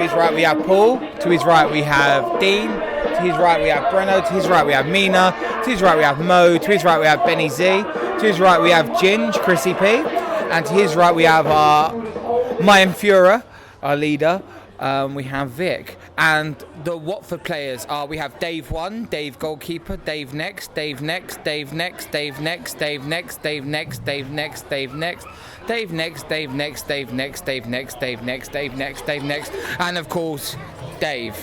To his right we have Paul, to his right we have Dean, to his right we have Breno, to his right we have Mina, to his right we have Mo, to his right we have Benny Z, to his right we have Ginge, Chrissy P, and to his right we have our Mayan Fura, our leader. We have Vic, and the Watford players are, we have Dave 1, Dave goalkeeper, Dave next, Dave next, Dave next, Dave next, Dave next, Dave next, Dave next, Dave next, Dave next, Dave next, Dave next, Dave next, Dave next, Dave next, Dave next, and of course, Dave.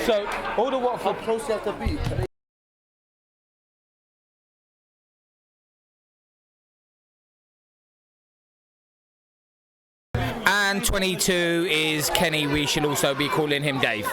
So, all the Watford... How close you have to be? And 22 is Kenny. We should also be calling him Dave.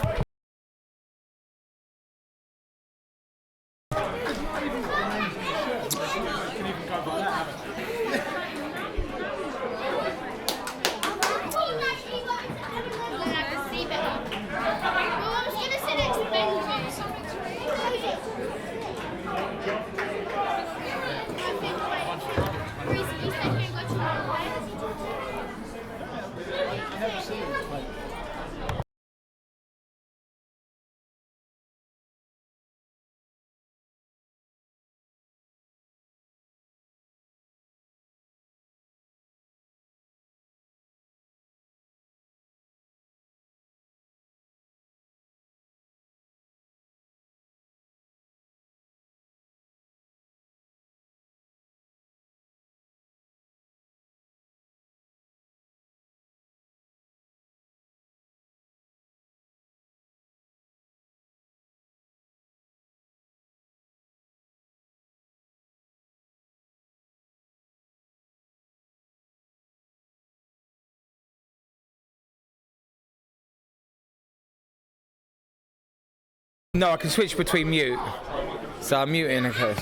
No, I can switch between mute. So I'm muting, okay.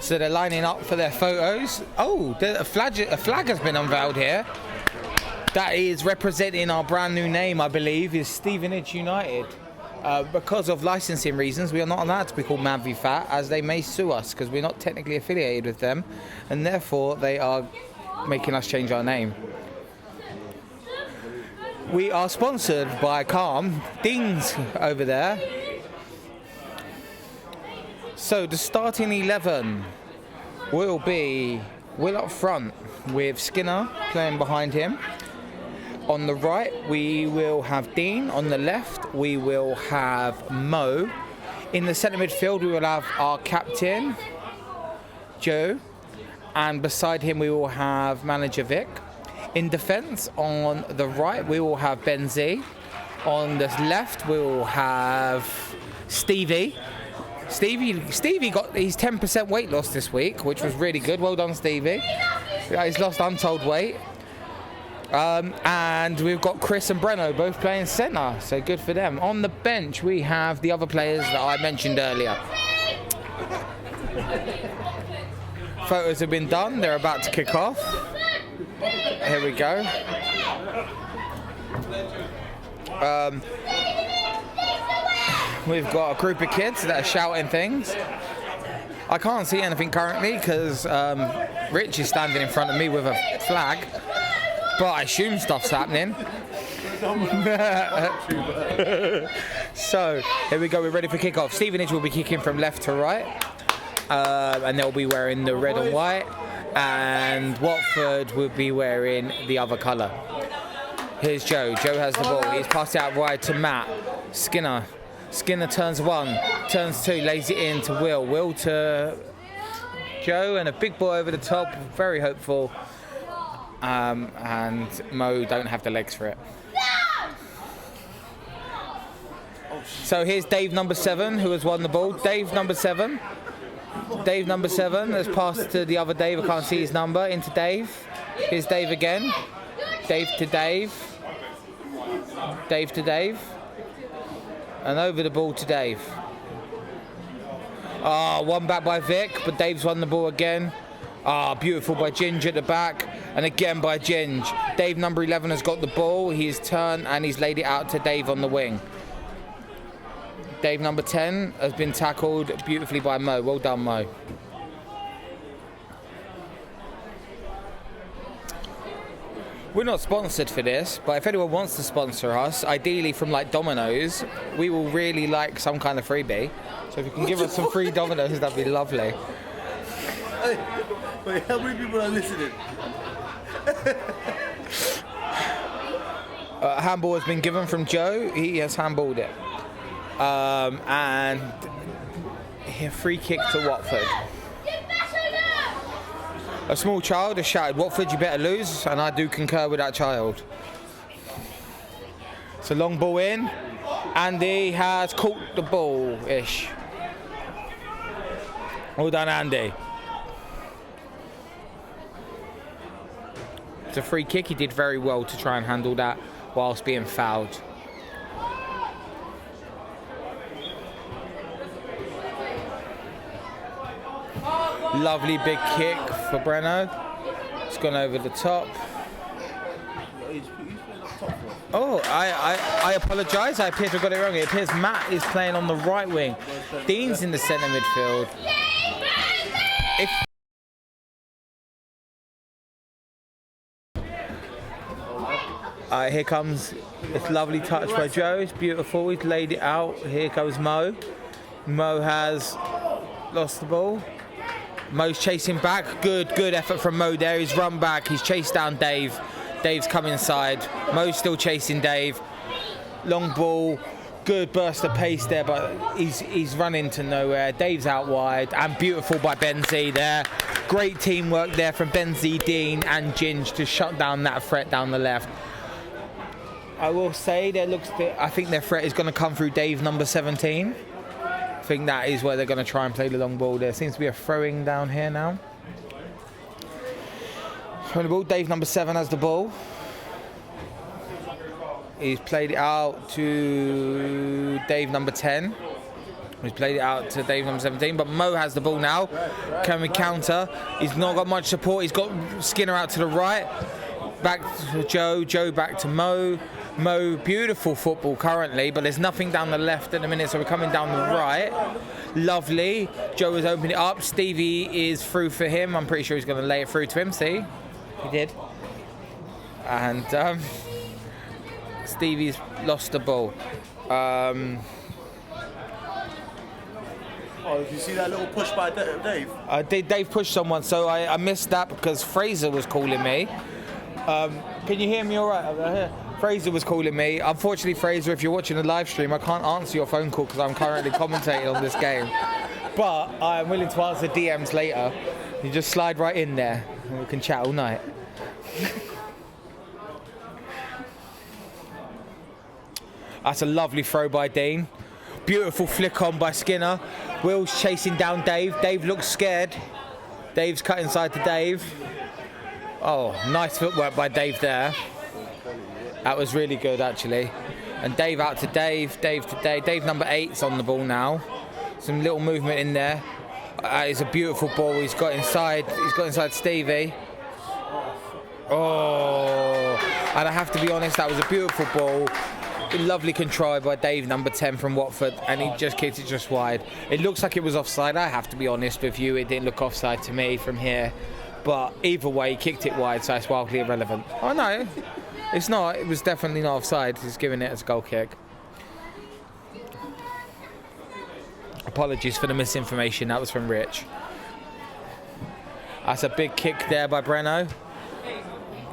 So they're lining up for their photos. Oh, a flag has been unveiled here. That is representing our brand new name, I believe, is Stevenage United. Because of licensing reasons, we are not allowed to be called Mad v Fat, as they may sue us because we're not technically affiliated with them, and therefore they are making us change our name. We are sponsored by Calm. Dean's over there. So the starting 11 will be Will up front with Skinner playing behind him. On the right we will have Dean. On the left we will have Mo. In the centre midfield we will have our captain Joe, and beside him we will have manager Vic. In defence on the right we will have Ben Z. On the left we will have Stevie got his 10% weight loss this week, which was really good. Well done, Stevie. He's lost untold weight. And we've got Chris and Breno both playing centre, so good for them. On the bench we have the other players that I mentioned earlier. Photos have been done, they're about to kick off. Here we go. We've got a group of kids that are shouting things. I can't see anything currently because Rich is standing in front of me with a flag. but I assume stuff's happening. So here we go, we're ready for kickoff. Stevenage will be kicking from left to right, and they'll be wearing the red and white, and Watford will be wearing the other colour. Here's Joe. Joe has the ball. He's passed it out wide to Matt. Skinner turns one, turns two, lays it in to Will. Will to Joe, and a big ball over the top. Very hopeful. And Mo don't have the legs for it. So here's Dave number 7 who has won the ball. Dave number 7 has passed to the other Dave. I can't see his number. Into Dave. Here's Dave again. Dave to Dave. Dave to Dave. And over the ball to Dave. One back by Vic, but Dave's won the ball again. Beautiful by Ginge at the back, and again by Ginge. Dave number 11 has got the ball. He's turned and he's laid it out to Dave on the wing. Dave number 10 has been tackled beautifully by Mo. Well done, Mo. We're not sponsored for this, but if anyone wants to sponsor us, ideally from like Domino's, we will really like some kind of freebie. So if you can give us some free Domino's, that'd be lovely. Wait, how many people are listening? Handball has been given from Joe. He has handballed it. And a free kick to Watford. A small child has shouted, "Watford, you better lose," and I do concur with that child. It's a long ball in. Andy has caught the ball-ish. Well done, Andy. It's a free kick. He did very well to try and handle that whilst being fouled. Lovely big kick for Breno. It's gone over the top. Oh, I apologise. I appear to have got it wrong. It appears Matt is playing on the right wing. Dean's in the centre midfield. Here comes this lovely touch by Joe. It's beautiful. He's laid it out. Here goes Mo. Mo has lost the ball. Mo's chasing back. Good effort from Mo there. He's run back. He's chased down Dave. Dave's come inside. Mo's still chasing Dave. Long ball. Good burst of pace there, but he's run into nowhere. Dave's out wide, and beautiful by Benzie there. Great teamwork there from Benzie, Dean and Ginge to shut down that threat down the left. I will say I think their threat is going to come through Dave number 17. I think that is where they're going to try and play the long ball. There seems to be a throwing down here now. Throwing the ball. Dave number 7 has the ball. He's played it out to Dave number 10. He's played it out to Dave number 17, but Mo has the ball now. Can we counter? He's not got much support. He's got Skinner out to the right. Back to Joe. Joe back to Mo. Mo, beautiful football currently, but there's nothing down the left at the minute, so we're coming down the right. Lovely. Joe has opened it up. Stevie is through for him. I'm pretty sure he's going to lay it through to him. See? He did. And Stevie's lost the ball. Did you see that little push by Dave? Dave pushed someone, so I missed that because Fraser was calling me. Can you hear me all right over here? Fraser was calling me. Unfortunately, Fraser, if you're watching the live stream, I can't answer your phone call because I'm currently commentating on this game. But I'm willing to answer DMs later. You just slide right in there and we can chat all night. That's a lovely throw by Dean. Beautiful flick on by Skinner. Will's chasing down Dave. Dave looks scared. Dave's cut inside to Dave. Oh, nice footwork by Dave there. That was really good, actually. And Dave out to Dave. Dave to Dave. Dave number 8's on the ball now. Some little movement in there. It's a beautiful ball. He's got inside Stevie. Oh, and I have to be honest, that was a beautiful ball. Lovely control by Dave number 10 from Watford, and he just kicked it just wide. It looks like it was offside. I have to be honest with you, it didn't look offside to me from here. But either way, he kicked it wide, so it's wildly irrelevant. Oh no, it's not. It was definitely not offside. He's giving it as a goal kick. Apologies for the misinformation. That was from Rich. That's a big kick there by Breno.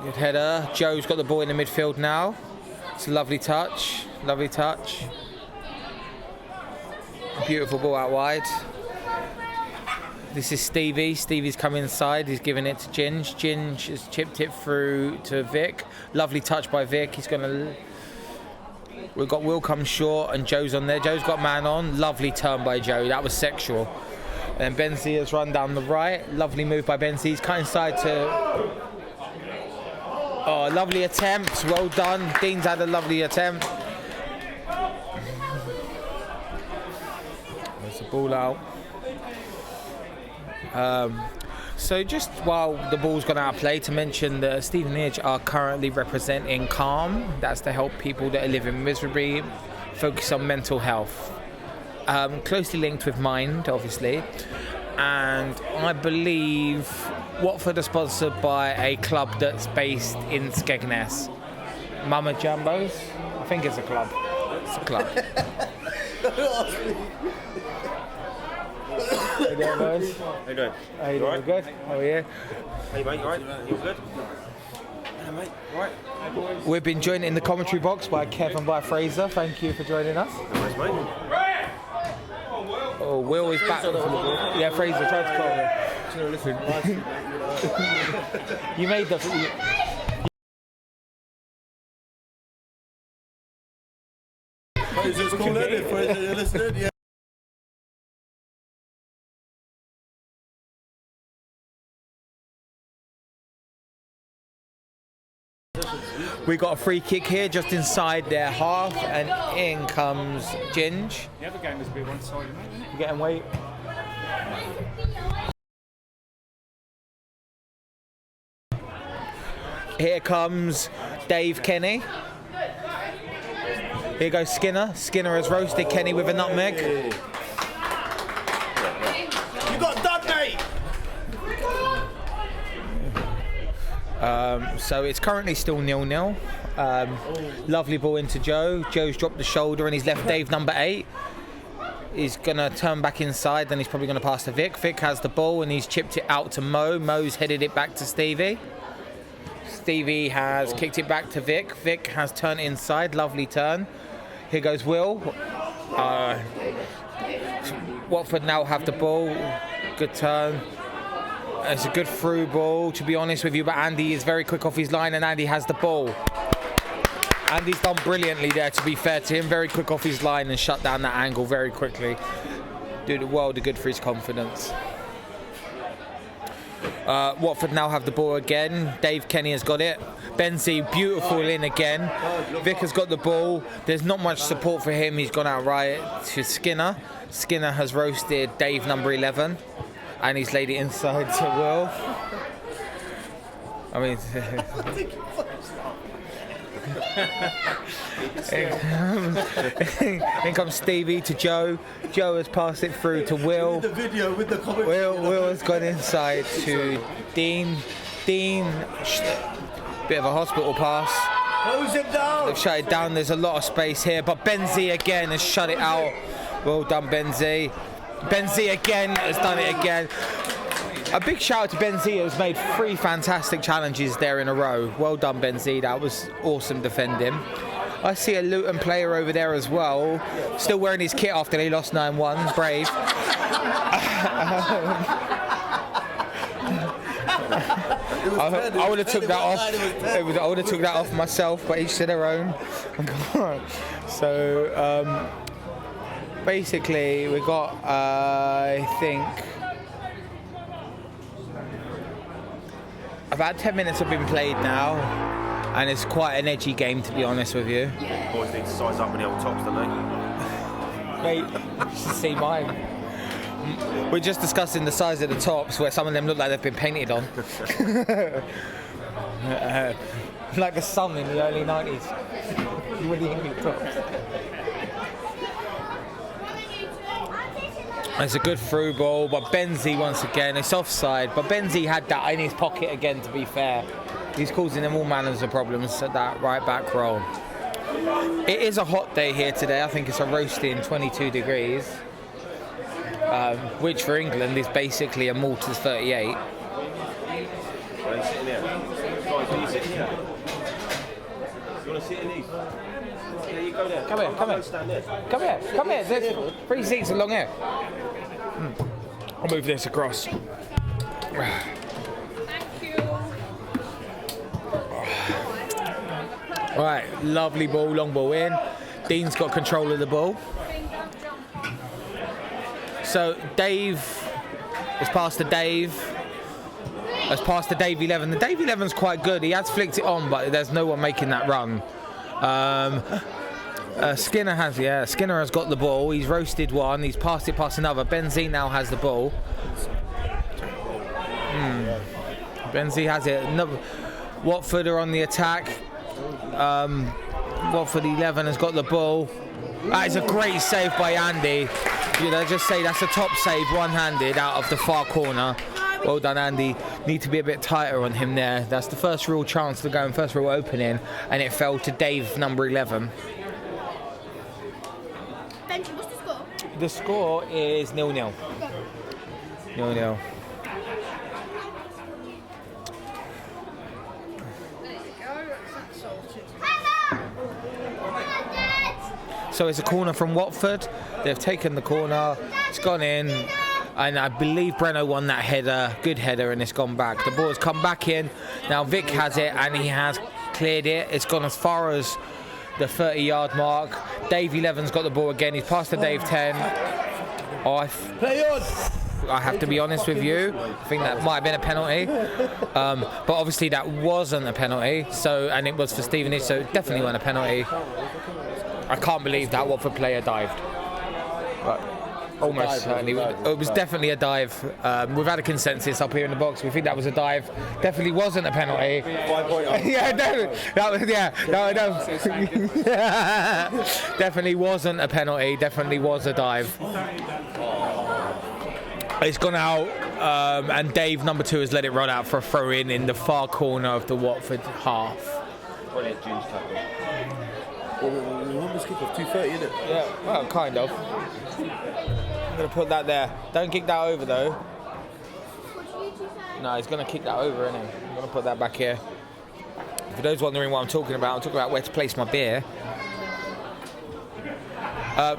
Good header. Joe's got the ball in the midfield now. It's a lovely touch. Lovely touch. Beautiful ball out wide. This is Stevie. Stevie's come inside. He's giving it to Ginge. Ginge has chipped it through to Vic. Lovely touch by Vic. He's going to... We've got Will come short and Joe's on there. Joe's got man on. Lovely turn by Joe. That was sexual. And Benzi has run down the right. Lovely move by Benzi. He's cut inside to... Oh, lovely attempt. Well done. Dean's had a lovely attempt. There's the ball out. So just while the ball's gone out of play, to mention that Stevenage are currently representing Calm. That's to help people that are living miserably, focus on mental health. Closely linked with Mind, obviously. And I believe Watford are sponsored by a club that's based in Skegness. Mama Jambos? I think it's a club. It's a club. How you doing, boys? How you doing? How you doing? Right? Good? How are you? Hey mate, you alright? You all good? Yeah mate, alright? We've been joined in the commentary box by Kev and by Fraser. Thank you for joining us. Nice mate. Oh, Will is back. Yeah, Fraser, try to call him. You made the... Fraser's calling it. Fraser, you're listening? Yeah. We got a free kick here just inside their half, and in comes Ginge. The other game was a bit one-sided, isn't it? You're getting weight. Here comes Dave Kenny. Here goes Skinner. Skinner has roasted Kenny with a nutmeg. You got done, mate! So it's currently still 0-0. Lovely ball into Joe. Joe's dropped the shoulder and he's left Dave number 8. He's going to turn back inside, then he's probably going to pass to Vic. Vic has the ball and he's chipped it out to Mo. Mo's headed it back to Stevie. Stevie has kicked it back to Vic. Vic has turned inside. Lovely turn. Here goes Will. Watford now have the ball. Good turn. It's a good through ball, to be honest with you, but Andy is very quick off his line and Andy has the ball. Andy's done brilliantly there, to be fair to him. Very quick off his line and shut down that angle very quickly. Did a world of good for his confidence. Watford now have the ball again. Dave Kenny has got it. Benzi, beautiful in again. Vic has got the ball. There's not much support for him. He's gone out right to Skinner. Skinner has roasted Dave number 11. And he's laid it inside to Will. I mean... in comes Stevie to Joe. Joe has passed it through to Will. The video with the comment. Will has gone inside to Dean. Dean, bit of a hospital pass. Close him down. They've shut it down. There's a lot of space here, but Benzi again has shut it out. Well done, Benzi. Benzi again has done it again. A big shout out to Benzi, who's made 3 fantastic challenges there in a row. Well done, Benzi. That was awesome defending. I see a Luton player over there as well, still wearing his kit after they lost 9-1. Brave. I would have took that off. I would have took that off myself, but each to their own. So basically, we got I think about 10 minutes have been played now, and it's quite an edgy game, to be honest with you. Boys need to size up in the old tops, don't they? Mate, you should see mine. We're just discussing the size of the tops, where some of them look like they've been painted on. Like the sun in the early 90s. With the English tops. It's a good through ball, but Benzi once again, it's offside. But Benzi had that in his pocket again, to be fair. He's causing them all manners of problems at that right back role. It is a hot day here today. I think it's a roasting 22 degrees, which for England is basically a Malta's 38. Come here. There's 3 seats along here. I'll move this across. Thank you. Right, lovely ball, long ball in. Dean's got control of the ball. So Dave has passed to Dave. Has passed to Dave 11. The Dave 11's quite good. He has flicked it on, but there's no one making that run. Skinner has got the ball. He's roasted one. He's passed it past another. Benzi now has the ball. Benzi has it. Watford are on the attack. Watford 11 has got the ball. That is a great save by Andy. Just say that's a top save, one-handed out of the far corner. Well done, Andy. Need to be a bit tighter on him there. That's the first real chance to go and first real opening, and it fell to Dave, number 11. Benji, what's the score? The score is 0-0. 0-0. So it's a corner from Watford. They've taken the corner. It's gone in. And I believe Breno won that header, good header, and it's gone back. The ball has come back in. Now Vic has it, and he has cleared it. It's gone as far as the 30-yard mark. Dave 11's got the ball again. He's passed to Dave 10. I have to be honest with you. I think that might have been a penalty. But obviously that wasn't a penalty. And it was for Stevenage, so it definitely wasn't a penalty. I can't believe that Watford player dived. But almost certainly. It was definitely a dive. We've had a consensus up here in the box. We think that was a dive. Definitely wasn't a penalty. Yeah, definitely. Definitely wasn't a penalty. Definitely was a dive. It's gone out, and Dave, number 2, has let it run out for a throw-in in the far corner of the Watford half. Brilliant June's tackle. Well, we almost kick off 2:30, isn't it? Yeah, well, kind of. I'm going to put that there. Don't kick that over, though. No, he's going to kick that over, isn't he? I'm going to put that back here. For those wondering what I'm talking about where to place my beer.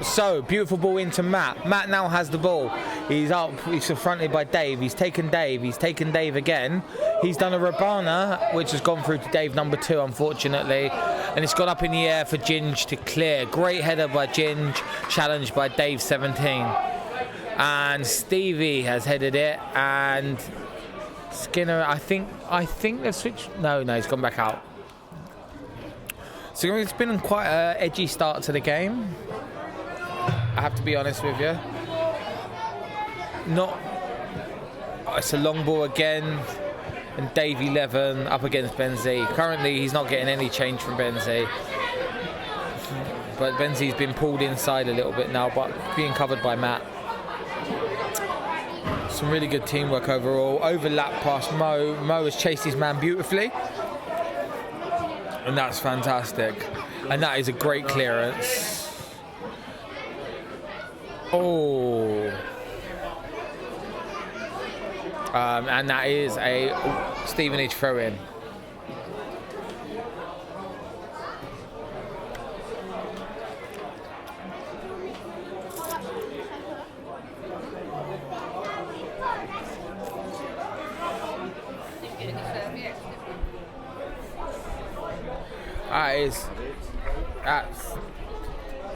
So, beautiful ball into Matt. Matt now has the ball. He's up, he's confronted by Dave. He's taken Dave again. He's done a Rabana, which has gone through to Dave, number 2, unfortunately. And it's gone up in the air for Ginge to clear. Great header by Ginge, challenged by Dave, 17. And Stevie has headed it, and Skinner, I think they've switched. No, he's gone back out. So it's been quite an edgy start to the game. I have to be honest with you. It's a long ball again, and Dave 11 up against Benzi. Currently, he's not getting any change from Benzi, but Benzi's been pulled inside a little bit now, but being covered by Matt. Some really good teamwork overall. Overlap past Mo. Mo has chased his man beautifully, and that's fantastic. And that is a great clearance. Oh. And that is a Stevenage throw-in. That's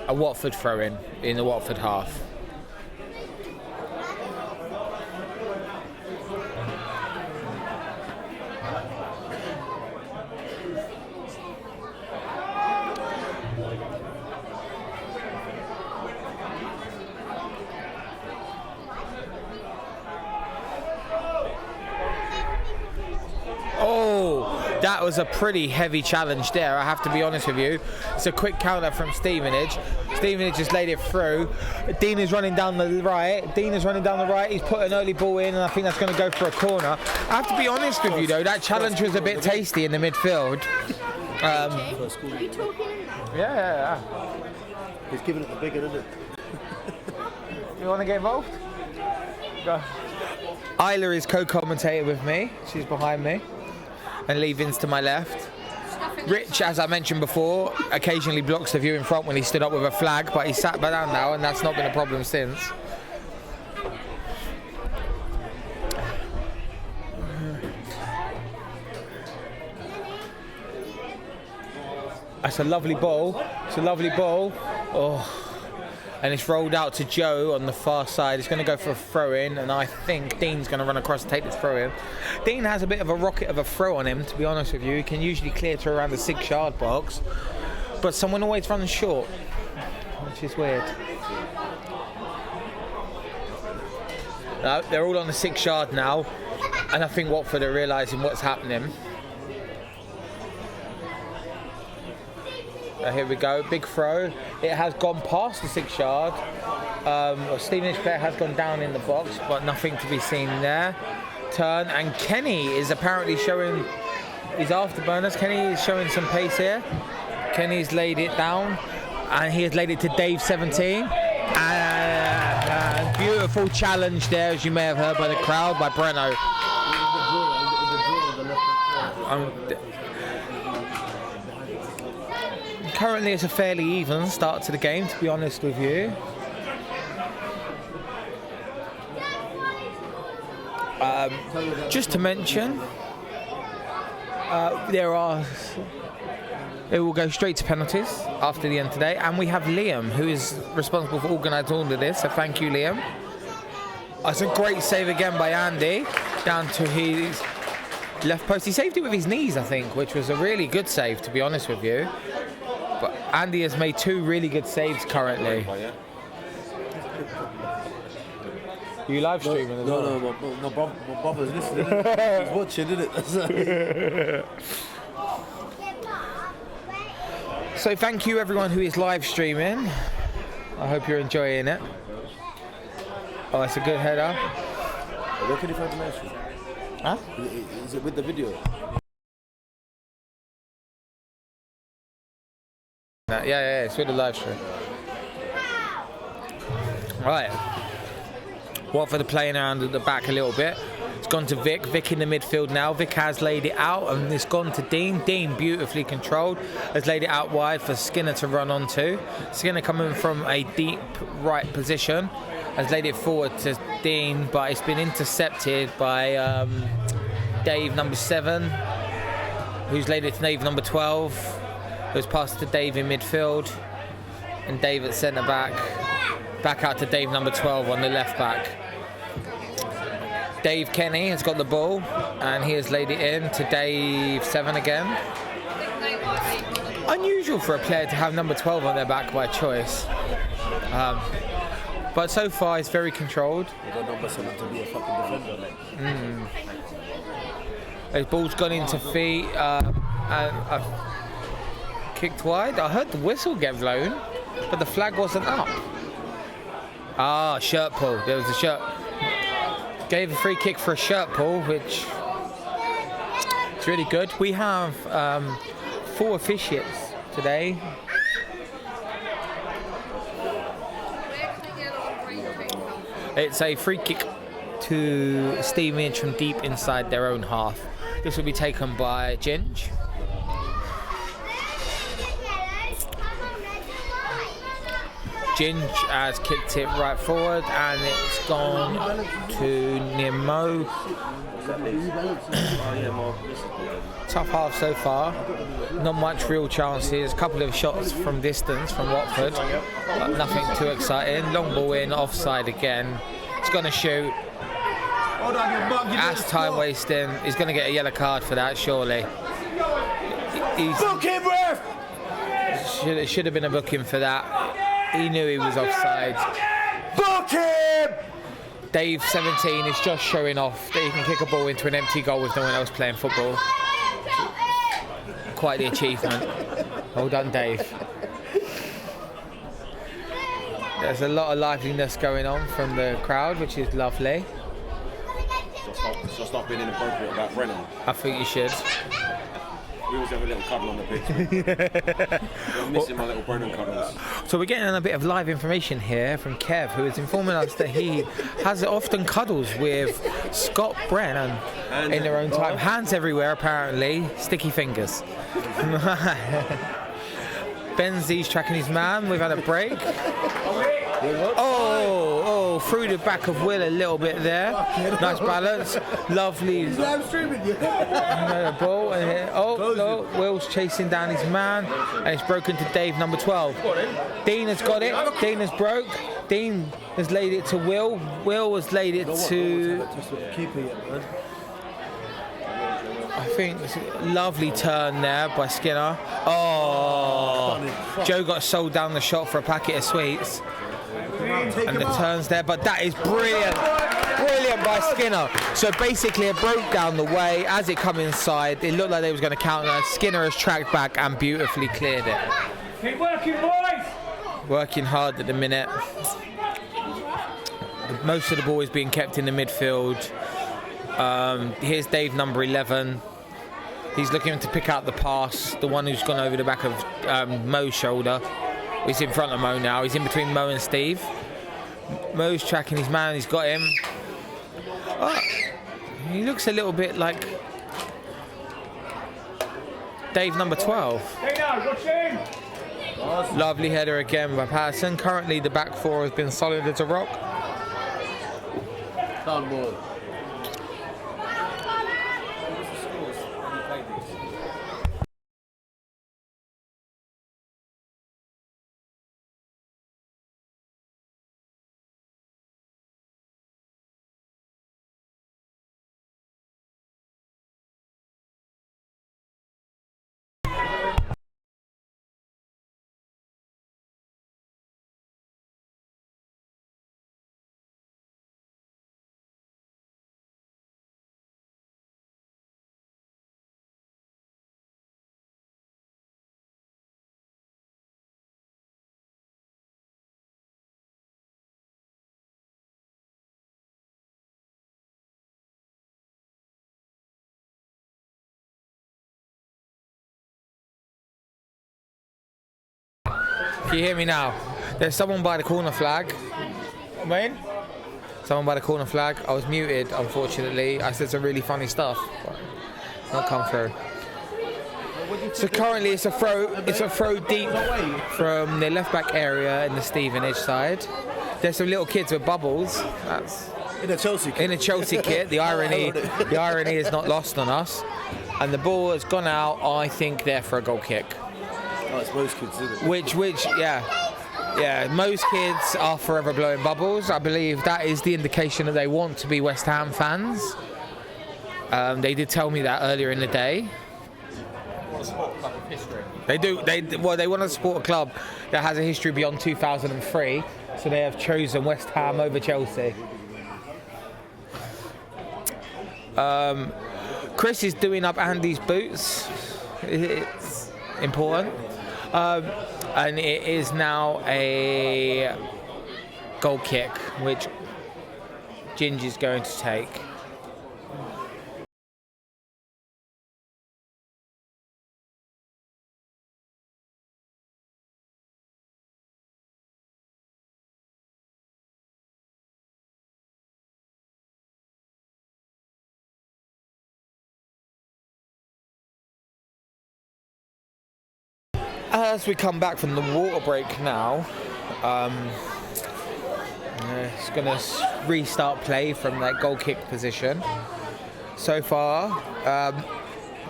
a Watford throw-in in the Watford half. That was a pretty heavy challenge there, I have to be honest with you. It's a quick counter from Stevenage. Stevenage just laid it through. Dean is running down the right. He's put an early ball in, and I think that's going to go for a corner. I have to be honest with you, though, that challenge was a bit tasty in the midfield. Are you talking? Yeah. He's giving it the bigger, isn't it? You want to get involved? Go. Isla is co-commentator with me. She's behind me. And Lee Vince to my left. Rich, as I mentioned before, occasionally blocks the view in front when he stood up with a flag, but he's sat down now, and that's not been a problem since. That's a lovely ball. Oh. And it's rolled out to Joe on the far side. He's going to go for a throw-in, and I think Dean's going to run across and take this throw-in. Dean has a bit of a rocket of a throw on him, to be honest with you. He can usually clear to around the 6-yard box, but someone always runs short, which is weird. They're all on the 6-yard now, and I think Watford are realising what's happening. Here we go, big throw. It has gone past the 6-yard. Stevenage player has gone down in the box, but nothing to be seen there. Turn, and Kenny is apparently showing his afterburners. Kenny is showing some pace here. Kenny's laid it down, and he has laid it to Dave 17. And beautiful challenge there, as you may have heard by the crowd, by Breno. Currently it's a fairly even start to the game, to be honest with you. Just to mention, it will go straight to penalties after the end today, and we have Liam, who is responsible for organising all of this, so thank you, Liam. That's a great save again by Andy, down to his left post. He saved it with his knees, I think, which was a really good save, to be honest with you. But Andy has made 2 really good saves currently. You live streaming as well? No, my brother's listening. He's watching, isn't it? So thank you everyone who is live streaming. I hope you're enjoying it. Oh, it's a good header. Where can you find the live stream? Huh? Is it with the video? Yeah, it's with the live stream. Right. Watford are playing around at the back a little bit. It's gone to Vic. Vic in the midfield now. Vic has laid it out, and it's gone to Dean. Dean, beautifully controlled, has laid it out wide for Skinner to run onto. Skinner coming from a deep right position, has laid it forward to Dean, but it's been intercepted by Dave, number 7, who's laid it to Dave, number 12. It was passed to Dave in midfield, and Dave at centre back. Back out to Dave, number 12, on the left back. Dave Kenny has got the ball, and he has laid it in to Dave 7 again. Unusual for a player to have number 12 on their back by choice. But so far, it's very controlled. Number 7 to be a fucking defender. His ball's gone into feet, and kicked wide. I heard the whistle get blown, but the flag wasn't up. Shirt pull. There was a shirt. Gave a free kick for a shirt pull, which is really good. We have 4 officiates today. It's a free kick to Stevenage from deep inside their own half. This will be taken by Ginge. Ginge has kicked it right forward, and it's gone to Nemo. Tough half so far. Not much real chances. A couple of shots from distance from Watford, but nothing too exciting. Long ball in, offside again. He's going to shoot. That's time wasting. He's going to get a yellow card for that, surely. Book him, ref! Should have been a booking for that. He knew he was offside. Book him! Dave 17 is just showing off that he can kick a ball into an empty goal with no one else playing football. quite the achievement. Well done, Dave. There's a lot of liveliness going on from the crowd, which is lovely. So stop being inappropriate about Brennan. I think you should. We always have a little cuddle on the pitch. I'm missing my little Brennan cuddles. So we're getting a bit of live information here from Kev, who is informing us that he has often cuddles with Scott Brennan in their own time. Hands everywhere, apparently. Sticky fingers. Benzi's tracking his man. We've had a break. Oh, through the back of Will a little bit there. Nice balance. Lovely. Ball. Oh, no. Will's chasing down his man. And it's broken to Dave, number 12. Dean has got it. Dean has broke. Dean has laid it to Will. Will has laid it to... I think it's a lovely turn there by Skinner. Oh, Joe got sold down the shot for a packet of sweets. And the turns there, but that is brilliant. Brilliant by Skinner. So basically it broke down the way. As it come inside, it looked like they was going to counter. Skinner has tracked back and beautifully cleared it. Keep working, boys! Working hard at the minute. Most of the ball is being kept in the midfield. Here's Dave, number 11. He's looking to pick out the pass, the one who's gone over the back of Mo's shoulder. He's in front of Mo now. He's in between Mo and Steve. Mo's tracking his man. He's got him. Oh, he looks a little bit like Dave, number 12. Lovely header again by Patterson. Currently, the back four has been solid as a rock. Down ball. Can you hear me now? There's someone by the corner flag. Wayne? Someone by the corner flag. I was muted, unfortunately. I said some really funny stuff, but it's not come through. So currently it's a throw deep from the left back area in the Stevenage side. There's some little kids with bubbles. That's in a Chelsea kit. In a Chelsea kit. The irony is not lost on us. And the ball has gone out, I think, there for a goal kick. Oh, it's most kids, isn't it? Which, yeah, most kids are forever blowing bubbles. I believe that is the indication that they want to be West Ham fans. They did tell me that earlier in the day. They want to support a club of history. They do. They want to support a club that has a history beyond 2003. So they have chosen West Ham over Chelsea. Chris is doing up Andy's boots. It's important. And it is now a goal kick, which Ginger's going to take. As we come back from the water break now, it's going to restart play from that goal kick position. So far,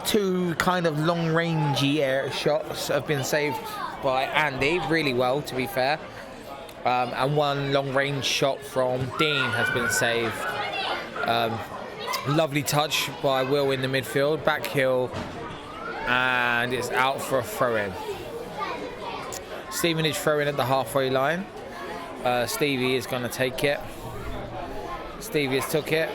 two kind of long-rangey air shots have been saved by Andy, really well to be fair. And one long-range shot from Dean has been saved. Lovely touch by Will in the midfield, back heel, and it's out for a throw-in. Stevenage throw-in at the halfway line. Stevie is going to take it. Stevie has took it.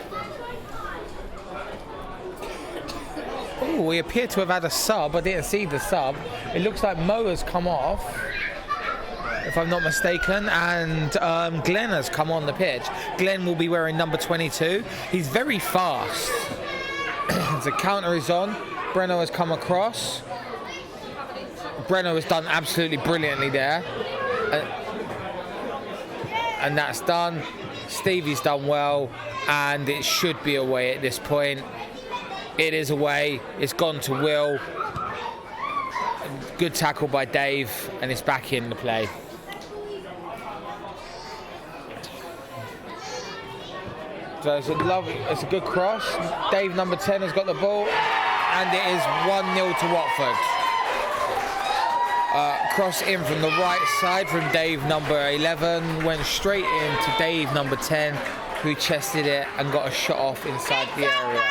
Ooh. Oh, we appear to have had a sub. I didn't see the sub. It looks like Mo has come off, if I'm not mistaken, and Glenn has come on the pitch. Glenn will be wearing number 22. He's very fast. The counter is on. Breno has come across. Breno has done absolutely brilliantly there. And that's done. Stevie's done well, and it should be away at this point. It is away. It's gone to Will. Good tackle by Dave, and it's back in the play. So it's a good cross. Dave, number 10, has got the ball, and it is 1-0 to Watford. Cross in from the right side from Dave, number 11, went straight into Dave, number 10, who chested it and got a shot off inside the area.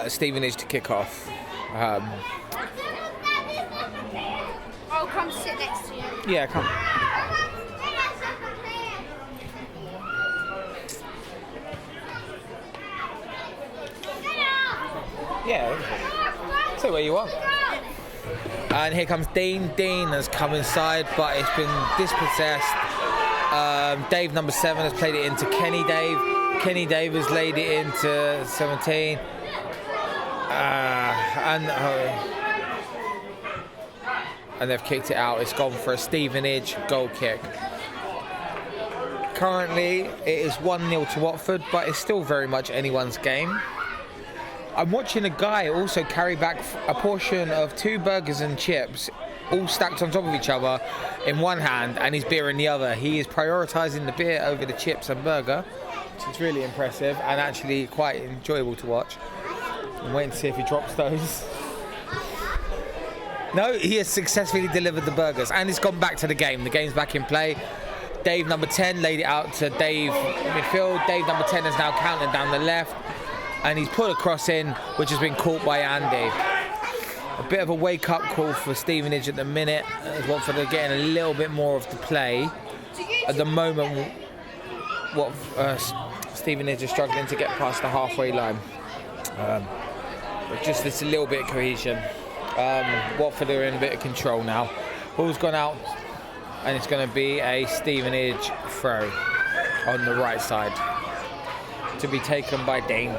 Stevenage to kick off. I'll come sit next to you. Yeah, come. Yeah, say where you want. And here comes Dean. Dean has come inside, but it's been dispossessed. Dave, number 7, has played it into Kenny Dave. Kenny Dave has laid it into 17. And they've kicked it out. It's gone for a Stevenage goal kick. Currently, it is 1-0 to Watford, but it's still very much anyone's game. I'm watching a guy also carry back a portion of 2 burgers and chips, all stacked on top of each other, in one hand, and his beer in the other. He is prioritising the beer over the chips and burger, which is really impressive and actually quite enjoyable to watch. I'm waiting to see if he drops those. No, he has successfully delivered the burgers, and it's gone back to the game. The game's back in play. Dave, number 10, laid it out to Dave midfield. Dave, number 10, is now counting down the left, and he's put a cross in, which has been caught by Andy. A bit of a wake-up call for Stevenage at the minute, as Watford are getting a little bit more of the play. At the moment, Stevenage is struggling to get past the halfway line. But just this little bit of cohesion. Watford are in a bit of control now. Ball's gone out, and it's going to be a Stevenage throw on the right side to be taken by Dean.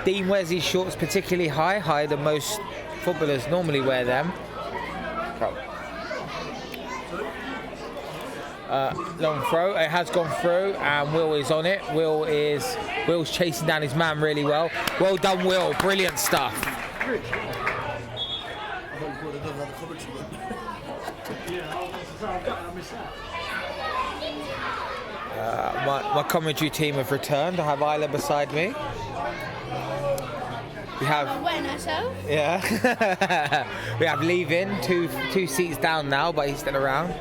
Dean wears these shorts particularly higher than most footballers normally wear them. Long throw, it has gone through, and Will is on it. Will's chasing down his man really well. Well done, Will, brilliant stuff. My commentary team have returned. I have Isla beside me. We have we have leaving, two seats down now, but he's still around.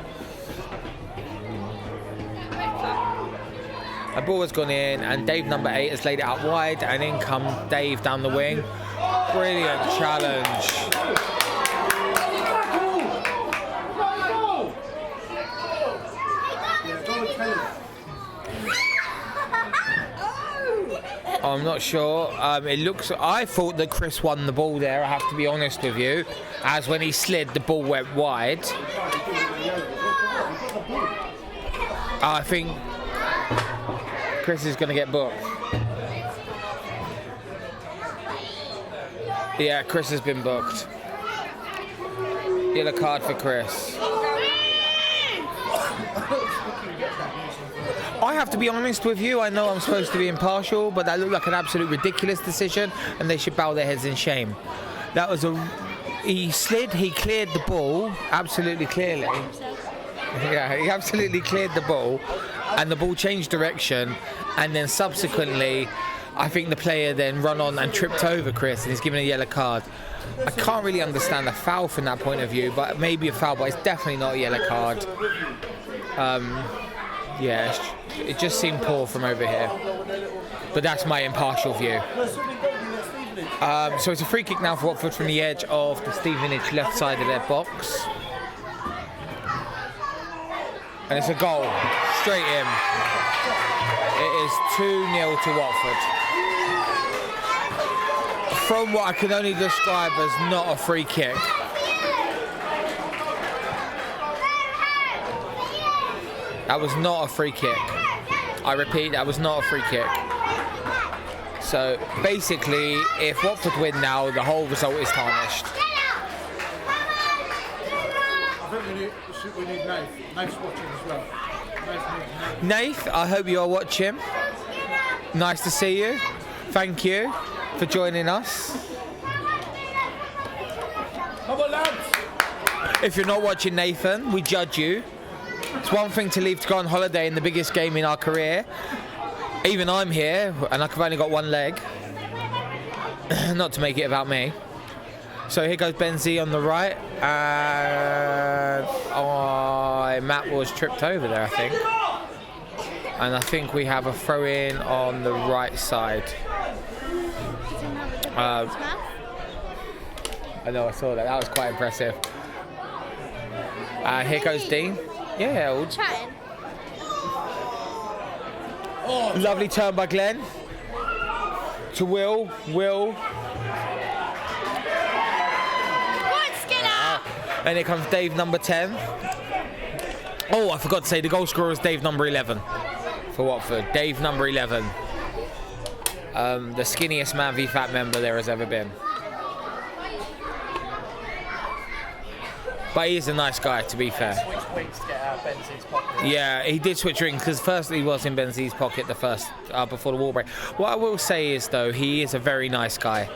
A ball has gone in, and Dave, number 8, has laid it out wide, and in comes Dave down the wing. Brilliant challenge. I'm not sure. I thought that Chris won the ball there, I have to be honest with you, as when he slid, the ball went wide. I think Chris is going to get booked. Yeah, Chris has been booked. Yellow card for Chris. I have to be honest with you, I know I'm supposed to be impartial, but that looked like an absolute ridiculous decision, and they should bow their heads in shame. That was he slid, he cleared the ball, absolutely clearly. Yeah, he absolutely cleared the ball, and the ball changed direction, and then subsequently, I think the player then run on and tripped over Chris, and he's given a yellow card. I can't really understand the foul from that point of view, but maybe a foul, but it's definitely not a yellow card. Yeah, it just seemed poor from over here. But that's my impartial view. So it's a free kick now for Watford from the edge of the Stevenage left side of their box. And it's a goal, straight in. It is 2-0 to Watford. From what I can only describe as not a free kick. That was not a free kick. I repeat, that was not a free kick. So basically, if Watford win now, the whole result is tarnished. I think we need Nath. Nath's watching as well. Nath, I hope you are watching. Nice to see you. Thank you for joining us. Come on, lads! If you're not watching Nathan, we judge you. It's one thing to leave to go on holiday in the biggest game in our career. Even I'm here, and I've only got one leg. Not to make it about me. So here goes Benzi on the right, and Matt was tripped over there, I think. And I think we have a throw-in on the right side. I know, I saw that. That was quite impressive. Here goes Dean. Yeah, Chatting. lovely turn by Glenn. To Will. One Skinner! And here comes Dave, number 10. Oh, I forgot to say the goal scorer is Dave, number 11 for Watford. Dave, number 11. The skinniest man v fat member there has ever been. But he is a nice guy, to be fair. Switch wings to get out of Benzi's pocket. Yeah, he did switch rings because first he was in Benzi's pocket the first before the wall break. What I will say is though, he is a very nice guy.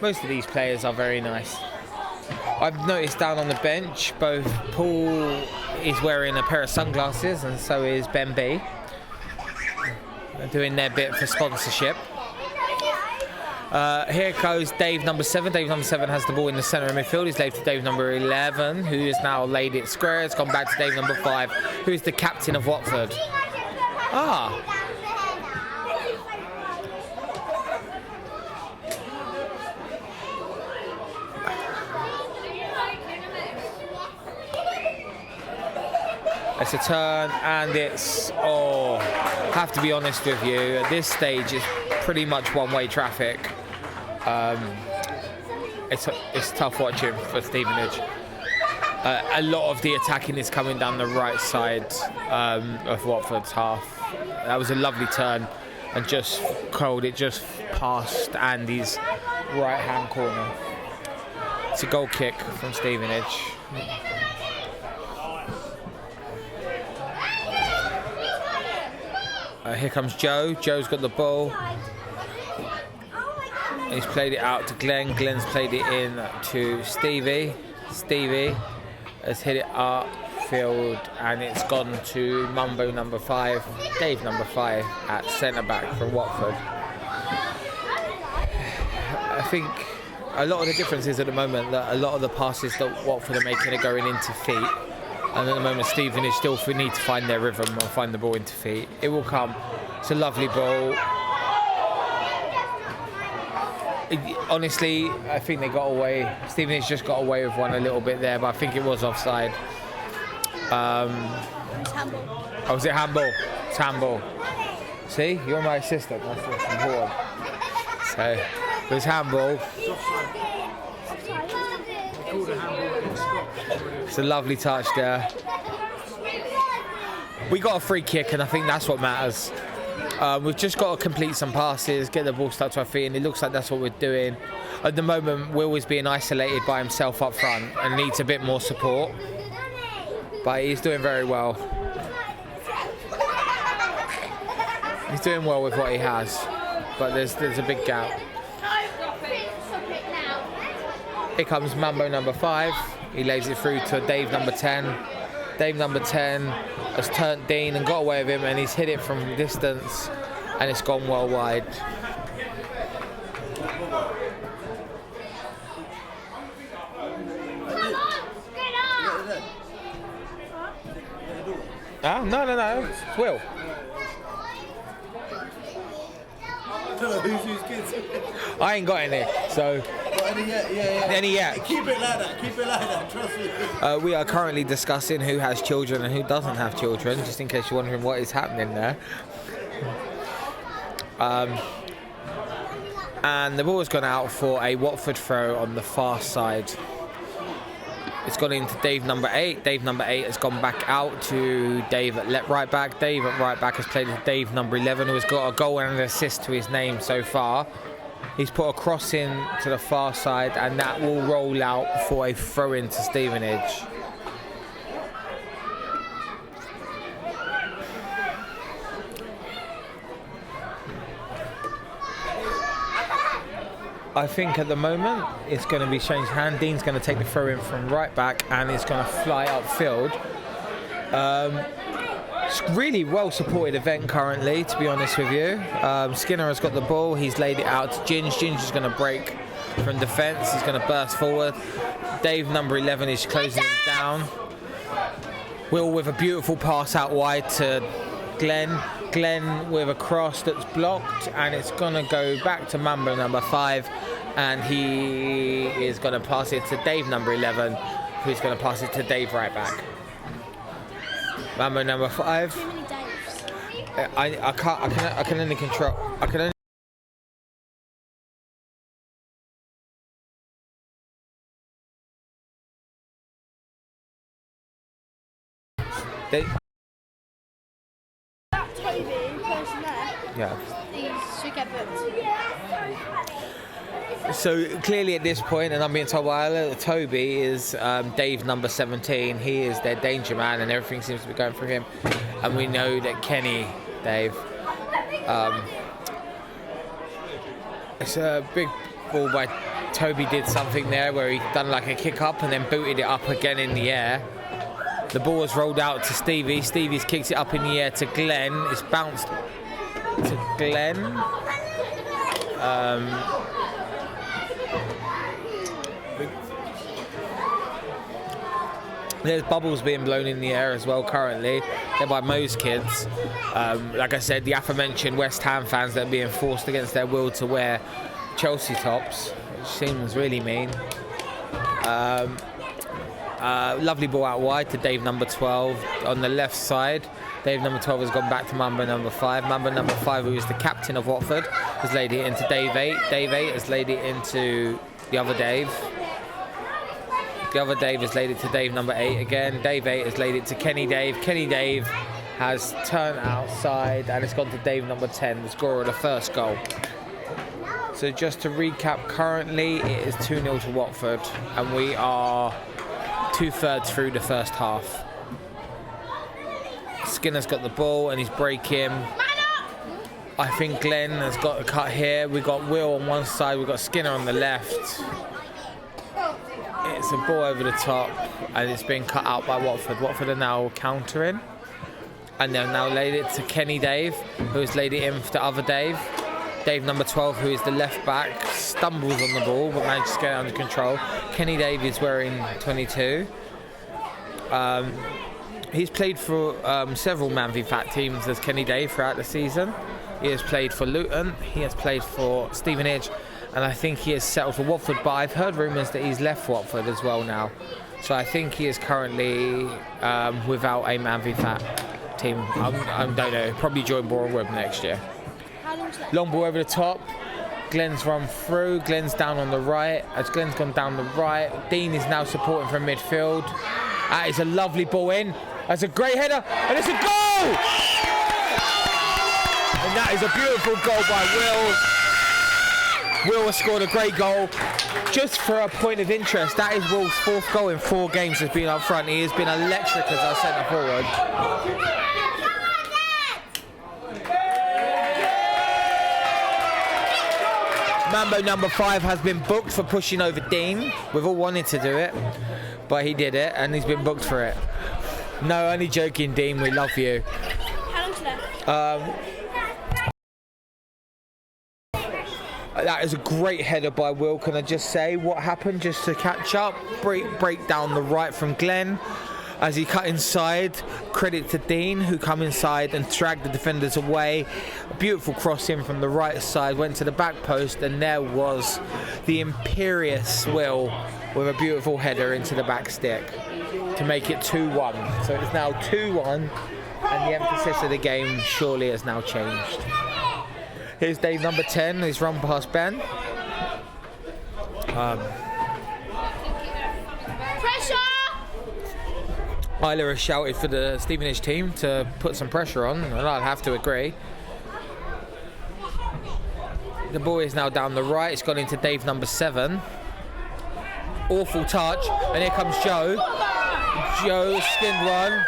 Most of these players are very nice. I've noticed down on the bench, both Paul is wearing a pair of sunglasses and so is Ben B. They're doing their bit for sponsorship. Here goes Dave, number 7. Dave, number 7 has the ball in the centre of midfield. He's laid to Dave, number 11, who has now laid it square. It's gone back to Dave, number 5, who is the captain of Watford. It's a turn, and it's, have to be honest with you, at this stage it's pretty much one-way traffic. It's tough watching for Stevenage. A lot of the attacking is coming down the right side of Watford's half. That was a lovely turn, and just cold, it just past Andy's right-hand corner. It's a goal kick from Stevenage. Here comes Joe. Joe's got the ball. He's played it out to Glenn. Glenn's played it in to Stevie. Stevie has hit it upfield, and it's gone to Mumbo, number 5. Dave, number 5, at centre-back for Watford. I think a lot of the difference is at the moment that a lot of the passes that Watford are making are going into feet. And at the moment, Stevenage still need to find their rhythm and find the ball into feet. It will come. It's a lovely ball. Honestly, I think they got away. Stevenage just got away with one a little bit there, but I think it was offside. Was it handball? It's handball. See, you're my assistant. That's important. So, it was handball. It's a lovely touch there. We got a free kick, and I think that's what matters. We've just got to complete some passes, get the ball stuck to our feet, and it looks like that's what we're doing. At the moment, Will is being isolated by himself up front and needs a bit more support. But he's doing very well. He's doing well with what he has, but there's a big gap. Here comes Mambo, number 5. He lays it through to Dave, number 10. Dave, number 10, has turned Dean and got away with him, and he's hit it from distance, and it's gone well wide. Ah, no. It's Will. Who's kids? I ain't got any, so. Any yet? Keep it like that, trust me. We are currently discussing who has children and who doesn't have children, just in case you're wondering what is happening there. And the ball has gone out for a Watford throw on the far side. It's gone into Dave number 8. Dave number 8 has gone back out to Dave at right back. Dave at right back has played with Dave number 11, who has got a goal and an assist to his name so far. He's put a cross in to the far side, and that will roll out for a throw in to Stevenage. I think at the moment it's going to be changed hand. Dean's going to take the throw in from right back, and it's going to fly upfield. It's really well supported event currently, to be honest with you. Skinner has got the ball. He's laid it out to Ginge. Ginge is going to break from defence. He's going to burst forward. Dave number 11 is closing him down. Will with a beautiful pass out wide to Glenn. Glenn with a cross that's blocked, and it's going to go back to Mambo number 5, and he is going to pass it to Dave number 11, who's going to pass it to Dave right back. Mambo number 5. Too many Daves. I can only control. I can only. Toby, person there, Yeah. these should get booked. So clearly at this point, and I'm being told by Toby, is Dave number 17. He is their danger man, and everything seems to be going through him. And we know that Kenny, Dave, it's a big ball by Toby. Did something there where he done like a kick up and then booted it up again in the air. The ball has rolled out to Stevie. Stevie's kicks it up in the air to Glenn. It's bounced to Glenn. There's bubbles being blown in the air as well currently. They're by Mo's kids. Like I said, the aforementioned West Ham fans that are being forced against their will to wear Chelsea tops, which seems really mean. Lovely ball out wide to Dave number 12 on the left side. Dave number 12 has gone back to Mambo number 5. Mambo number 5, who is the captain of Watford, has laid it into Dave 8. Dave 8 has laid it into the other Dave. The other Dave has laid it to Dave number 8 again. Dave 8 has laid it to Kenny Dave. Kenny Dave has turned outside, and it's gone to Dave number 10, the scorer of the first goal. So just to recap, currently it is 2-0 to Watford, and we are 2/3 through the first half. Skinner's got the ball and he's breaking. I think Glenn has got a cut here. We've got Will on one side, we've got Skinner on the left. It's a ball over the top, and it's been cut out by Watford. Watford are now countering, and they've now laid it to Kenny Dave, who has laid it in to other Dave. Dave number 12, who is the left back, stumbles on the ball but manages to get it under control. Kenny Dave is wearing 22. He's played for several Man v Fat teams as Kenny Dave throughout the season. He has played for Luton, he has played for Stevenage, and I think he has settled for Watford, but I've heard rumours that he's left Watford as well now. So I think he is currently without a Man v Fat team. I don't know, probably join Borough Wood next year. Long ball over the top. Glenn's run through. Glenn's down on the right. As Glenn's gone down the right, Dean is now supporting from midfield. That is a lovely ball in. That's a great header, and it's a goal! And that is a beautiful goal by Will. Will has scored a great goal. Just for a point of interest, that is Will's 4th goal in 4 games has been up front. He has been electric as our centre forward. Mambo number 5 has been booked for pushing over Dean. We've all wanted to do it, but he did it, and he's been booked for it. No, only joking, Dean. We love you. How long's left? That is a great header by Will. Can I just say what happened just to catch up? Break down the right from Glenn. as he cut inside. Credit to Dean, who come inside and dragged the defenders away. A beautiful cross in from the right side, went to the back post, and there was the imperious Will with a beautiful header into the back stick to make it 2-1. So it's now 2-1, and the emphasis of the game surely has now changed. Here's Dave number 10, he's run past Ben. Isla has shouted for the Stevenage team to put some pressure on, and I'd have to agree. The ball is now down the right, it's gone into Dave number 7. Awful touch, and here comes Joe. Joe skinned one.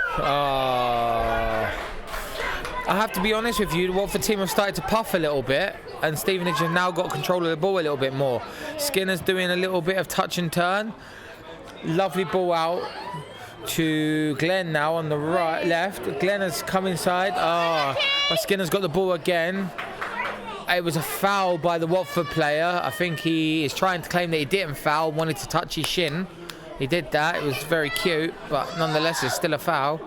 I have to be honest with you, the Watford team have started to puff a little bit, and Stevenage have now got control of the ball a little bit more. Skinner's doing a little bit of touch and turn. Lovely ball out to Glenn now on the left. Glenn has come inside. But Skinner's got the ball again. It was a foul by the Watford player. I think he is trying to claim that he didn't foul, wanted to touch his shin. He did that. It was very cute, but nonetheless, it's still a foul.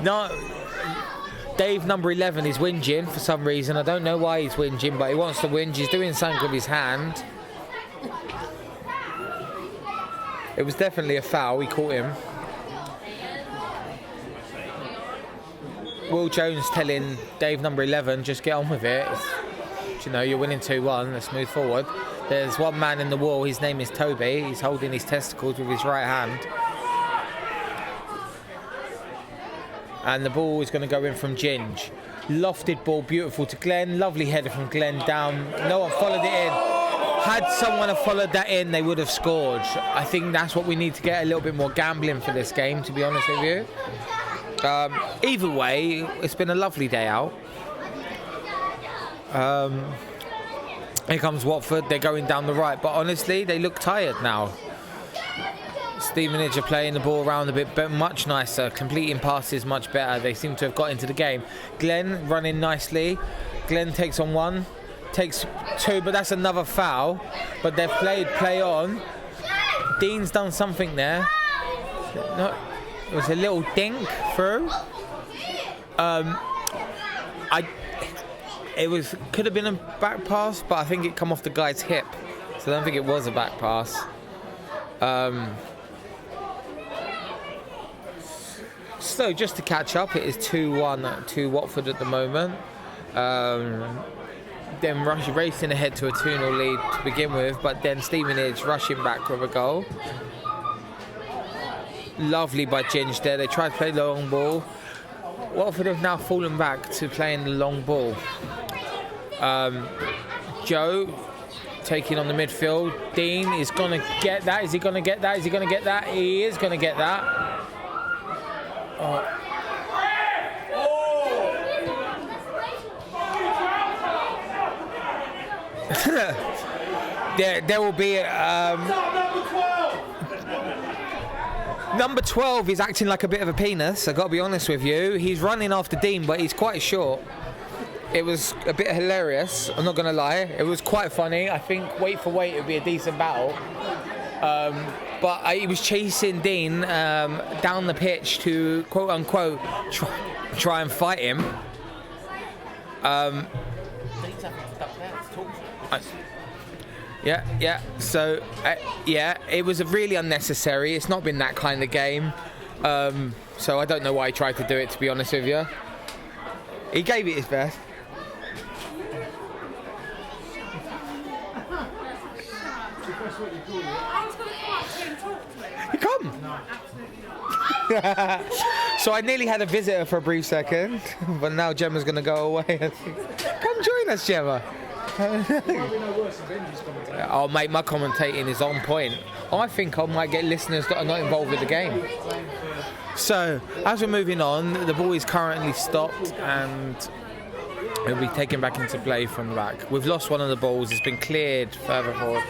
No, Dave number 11 is whinging for some reason. I don't know why he's whinging, but he wants to whinge. He's doing something with his hand. It was definitely a foul. He caught him. Will Jones telling Dave number 11, just get on with it. You know, you're winning 2-1. Let's move forward. There's one man in the wall. His name is Toby. He's holding his testicles with his right hand. And the ball is going to go in from Ginge. Lofted ball, beautiful to Glenn. Lovely header from Glenn down. No one followed it in. Had someone have followed that in, they would have scored. I think that's what we need to get a little bit more gambling for this game, to be honest with you. Either way, it's been a lovely day out. Here comes Watford. They're going down the right, but honestly, they look tired now. Stevenage are playing the ball around a bit much nicer, completing passes much better. They seem to have got into the game. Glenn running nicely. Glenn takes on one, takes two, but that's another foul. But they've played play on. Dean's done something there. No, it was a little dink through. It could have been a back pass, but I think it come off the guy's hip, so I don't think it was a back pass. So just to catch up, it is 2-1 to Watford at the moment. Then racing ahead to a 2-0 lead to begin with, but then Stevenage rushing back with a goal. Lovely by Ginge there. They tried to play the long ball. Watford have now fallen back to playing the long ball. Joe taking on the midfield. Dean is going to get that. Is he going to get that? Is he going to get that? He is going to get that. There will be number 12 is acting like a bit of a penis, I've got to be honest with you. He's running after Dean, but he's quite short. It was a bit hilarious, I'm not going to lie. It was quite funny. I think weight for weight it would be a decent battle. But he was chasing Dean down the pitch to, quote unquote, try and fight him. Yeah. So, it was really unnecessary. It's not been that kind of game. So I don't know why he tried to do it, to be honest with you. He gave it his best. You come. So I nearly had a visitor for a brief second, but now Gemma's going to go away. Come join us, Gemma. Oh, mate, my commentating is on point. I think I might get listeners that are not involved with the game. So, as we're moving on, the ball is currently stopped and it'll be taken back into play from the back. We've lost one of the balls. It's been cleared further forward.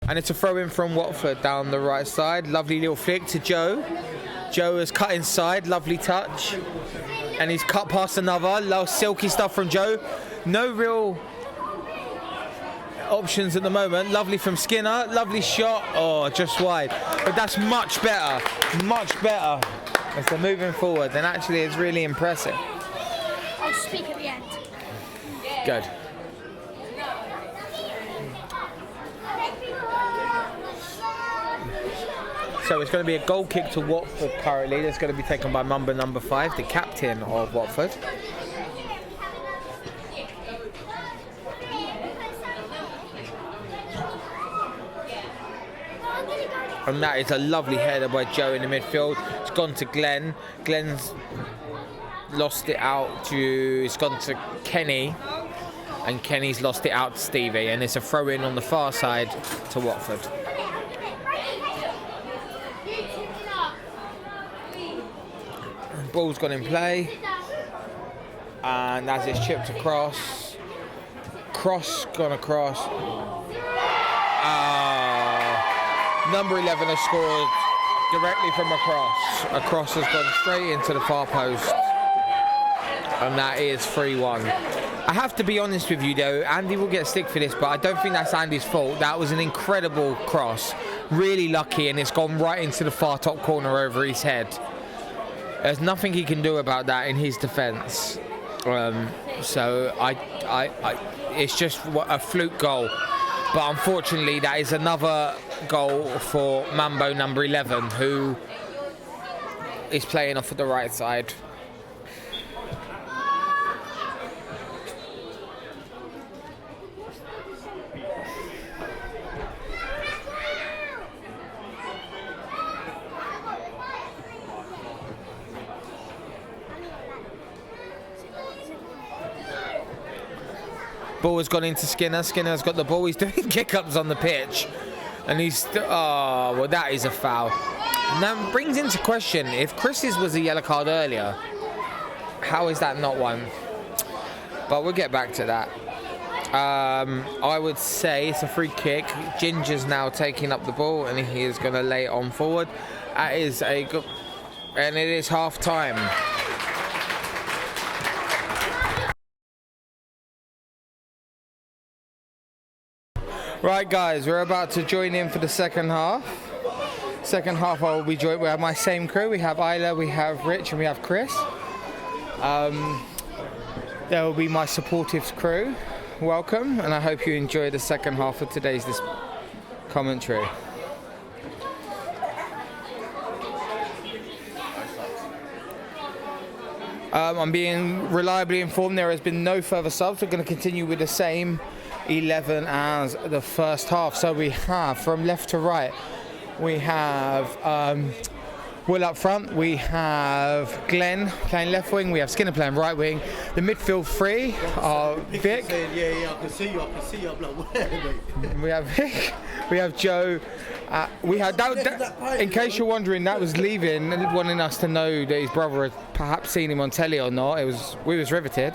And it's a throw in from Watford down the right side. Lovely little flick to Joe. Joe has cut inside, lovely touch. And he's cut past another. Little silky stuff from Joe. No real options at the moment. Lovely from Skinner. Lovely shot. Oh, just wide. But that's much better. Much better. As they're moving forward. And actually it's really impressive. I'll speak at the end. Good. So it's going to be a goal kick to Watford currently. That's going to be taken by Mumba number 5, the captain of Watford. And that is a lovely header by Joe in the midfield. It's gone to Glenn. Glenn's lost it out to... It's gone to Kenny. And Kenny's lost it out to Stevie. And it's a throw-in on the far side to Watford. Ball's gone in play, and as it's chipped across, cross gone across. Number 11 has scored directly from a cross. A cross has gone straight into the far post, and that is 3-1. I have to be honest with you though, Andy will get stick for this, but I don't think that's Andy's fault. That was an incredible cross, really lucky, and it's gone right into the far top corner over his head. There's nothing he can do about that in his defence. So it's just a fluke goal. But unfortunately, that is another goal for Mambo number 11, who is playing off of the right side. Ball has gone into Skinner. Skinner's got the ball. He's doing kick-ups on the pitch. And he's... Oh, well, that is a foul. And that brings into question, if Chris's was a yellow card earlier, how is that not one? But we'll get back to that. I would say it's a free kick. Ginger's now taking up the ball, and he is going to lay it on forward. That is a good... And it is half-time. Right, guys, we're about to join in for the second half. Second half, I will be joined. We have my same crew. We have Isla, we have Rich, and we have Chris. There will be my supportive crew. Welcome, and I hope you enjoy the second half of today's commentary. I'm being reliably informed there has been no further subs. We're going to continue with the same 11 as the first half. So we have, from left to right, we have Will up front, we have Glenn playing left wing, we have Skinner playing right wing. The midfield three are Vic. Yeah, I can see you. I'm like, where, mate? We have Vic, we have Joe. We had that, in case you're wondering, that was leaving and wanting us to know that his brother had perhaps seen him on telly or not. We was riveted.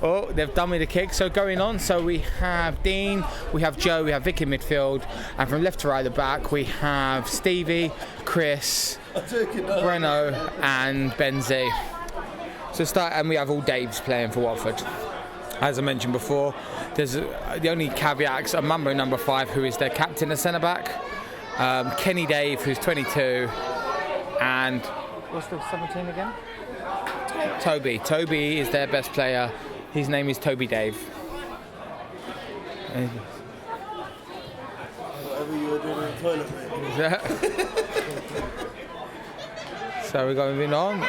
Oh, they've done me the kick. So going on, so we have Dean, we have Joe, we have Vic in midfield, and from left to right at the back we have Stevie, Chris, Breno, and Benzie. So and we have all Daves playing for Watford. As I mentioned before, there's the only caveats are Mambo number 5, who is their captain and centre back, Kenny Dave, who's 22, and what's the 17 again? Toby. Toby is their best player. His name is Toby Dave. Whatever you were doing in the toilet, mate. So we're going on.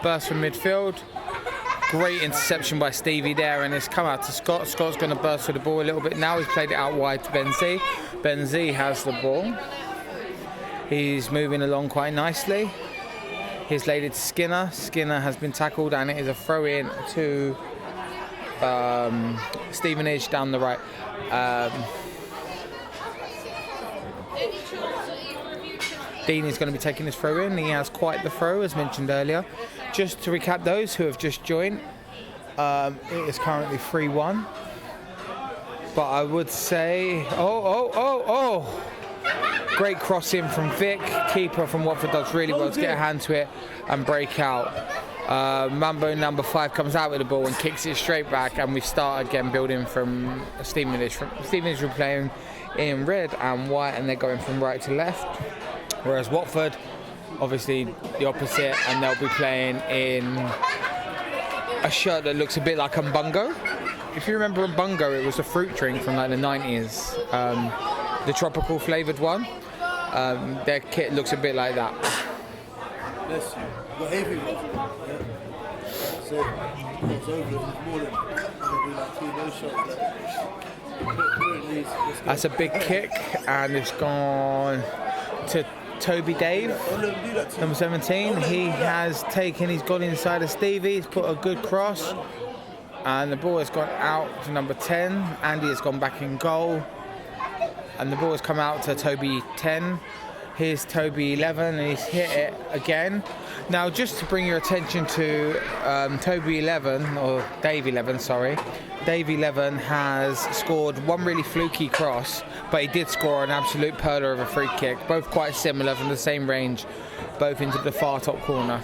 Burst from midfield. Great interception by Stevie there, and it's come out to Scott. Scott's going to burst with the ball a little bit now. He's played it out wide to Benzie. Benzie has the ball. He's moving along quite nicely. He's laid it to Skinner. Skinner has been tackled, and it is a throw-in to Stevenage down the right. Dean is going to be taking this throw in. He has quite the throw, as mentioned earlier. Just to recap those who have just joined, It is currently 3-1. But I would say, great cross in from Vic. Keeper from Watford does really well to get a hand to it and break out. Mambo number 5 comes out with the ball and kicks it straight back, and we start again building from Stevenage. Stevenage were playing in red and white, and they're going from right to left. Whereas Watford, obviously the opposite, and they'll be playing in a shirt that looks a bit like Umbungo. If you remember Umbungo, it was a fruit drink from like the 90s, the tropical flavoured one. Their kit looks a bit like that. Bless you. Got heavy one. So it's over this morning. I'll be like 2 no shots. That's a big kick, and it's gone to Toby Dave, number 17. He has taken, he's got inside of Stevie, he's put a good cross, and the ball has gone out to number 10. Andy has gone back in goal, and the ball has come out to Toby 10. Here's Toby 11, and he's hit it again. Now, just to bring your attention to Toby 11, or Dave 11, sorry. Dave 11 has scored one really fluky cross, but he did score an absolute pearler of a free kick. Both quite similar from the same range, both into the far top corner.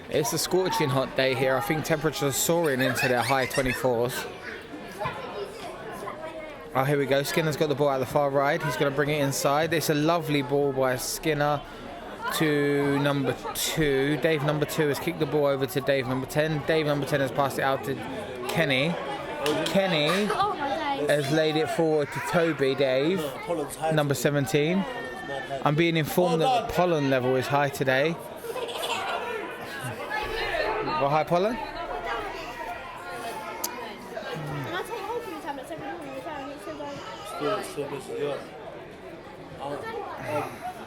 It's a scorching hot day here. I think temperatures are soaring into their high 24s. Oh, here we go. Skinner's got the ball out the far right. He's going to bring it inside. It's a lovely ball by Skinner to number 2. Dave number 2 has kicked the ball over to Dave number 10. Dave number 10 has passed it out to Kenny. Kenny has laid it forward to Toby Dave, number 17. I'm being informed that the pollen level is high today. What high pollen?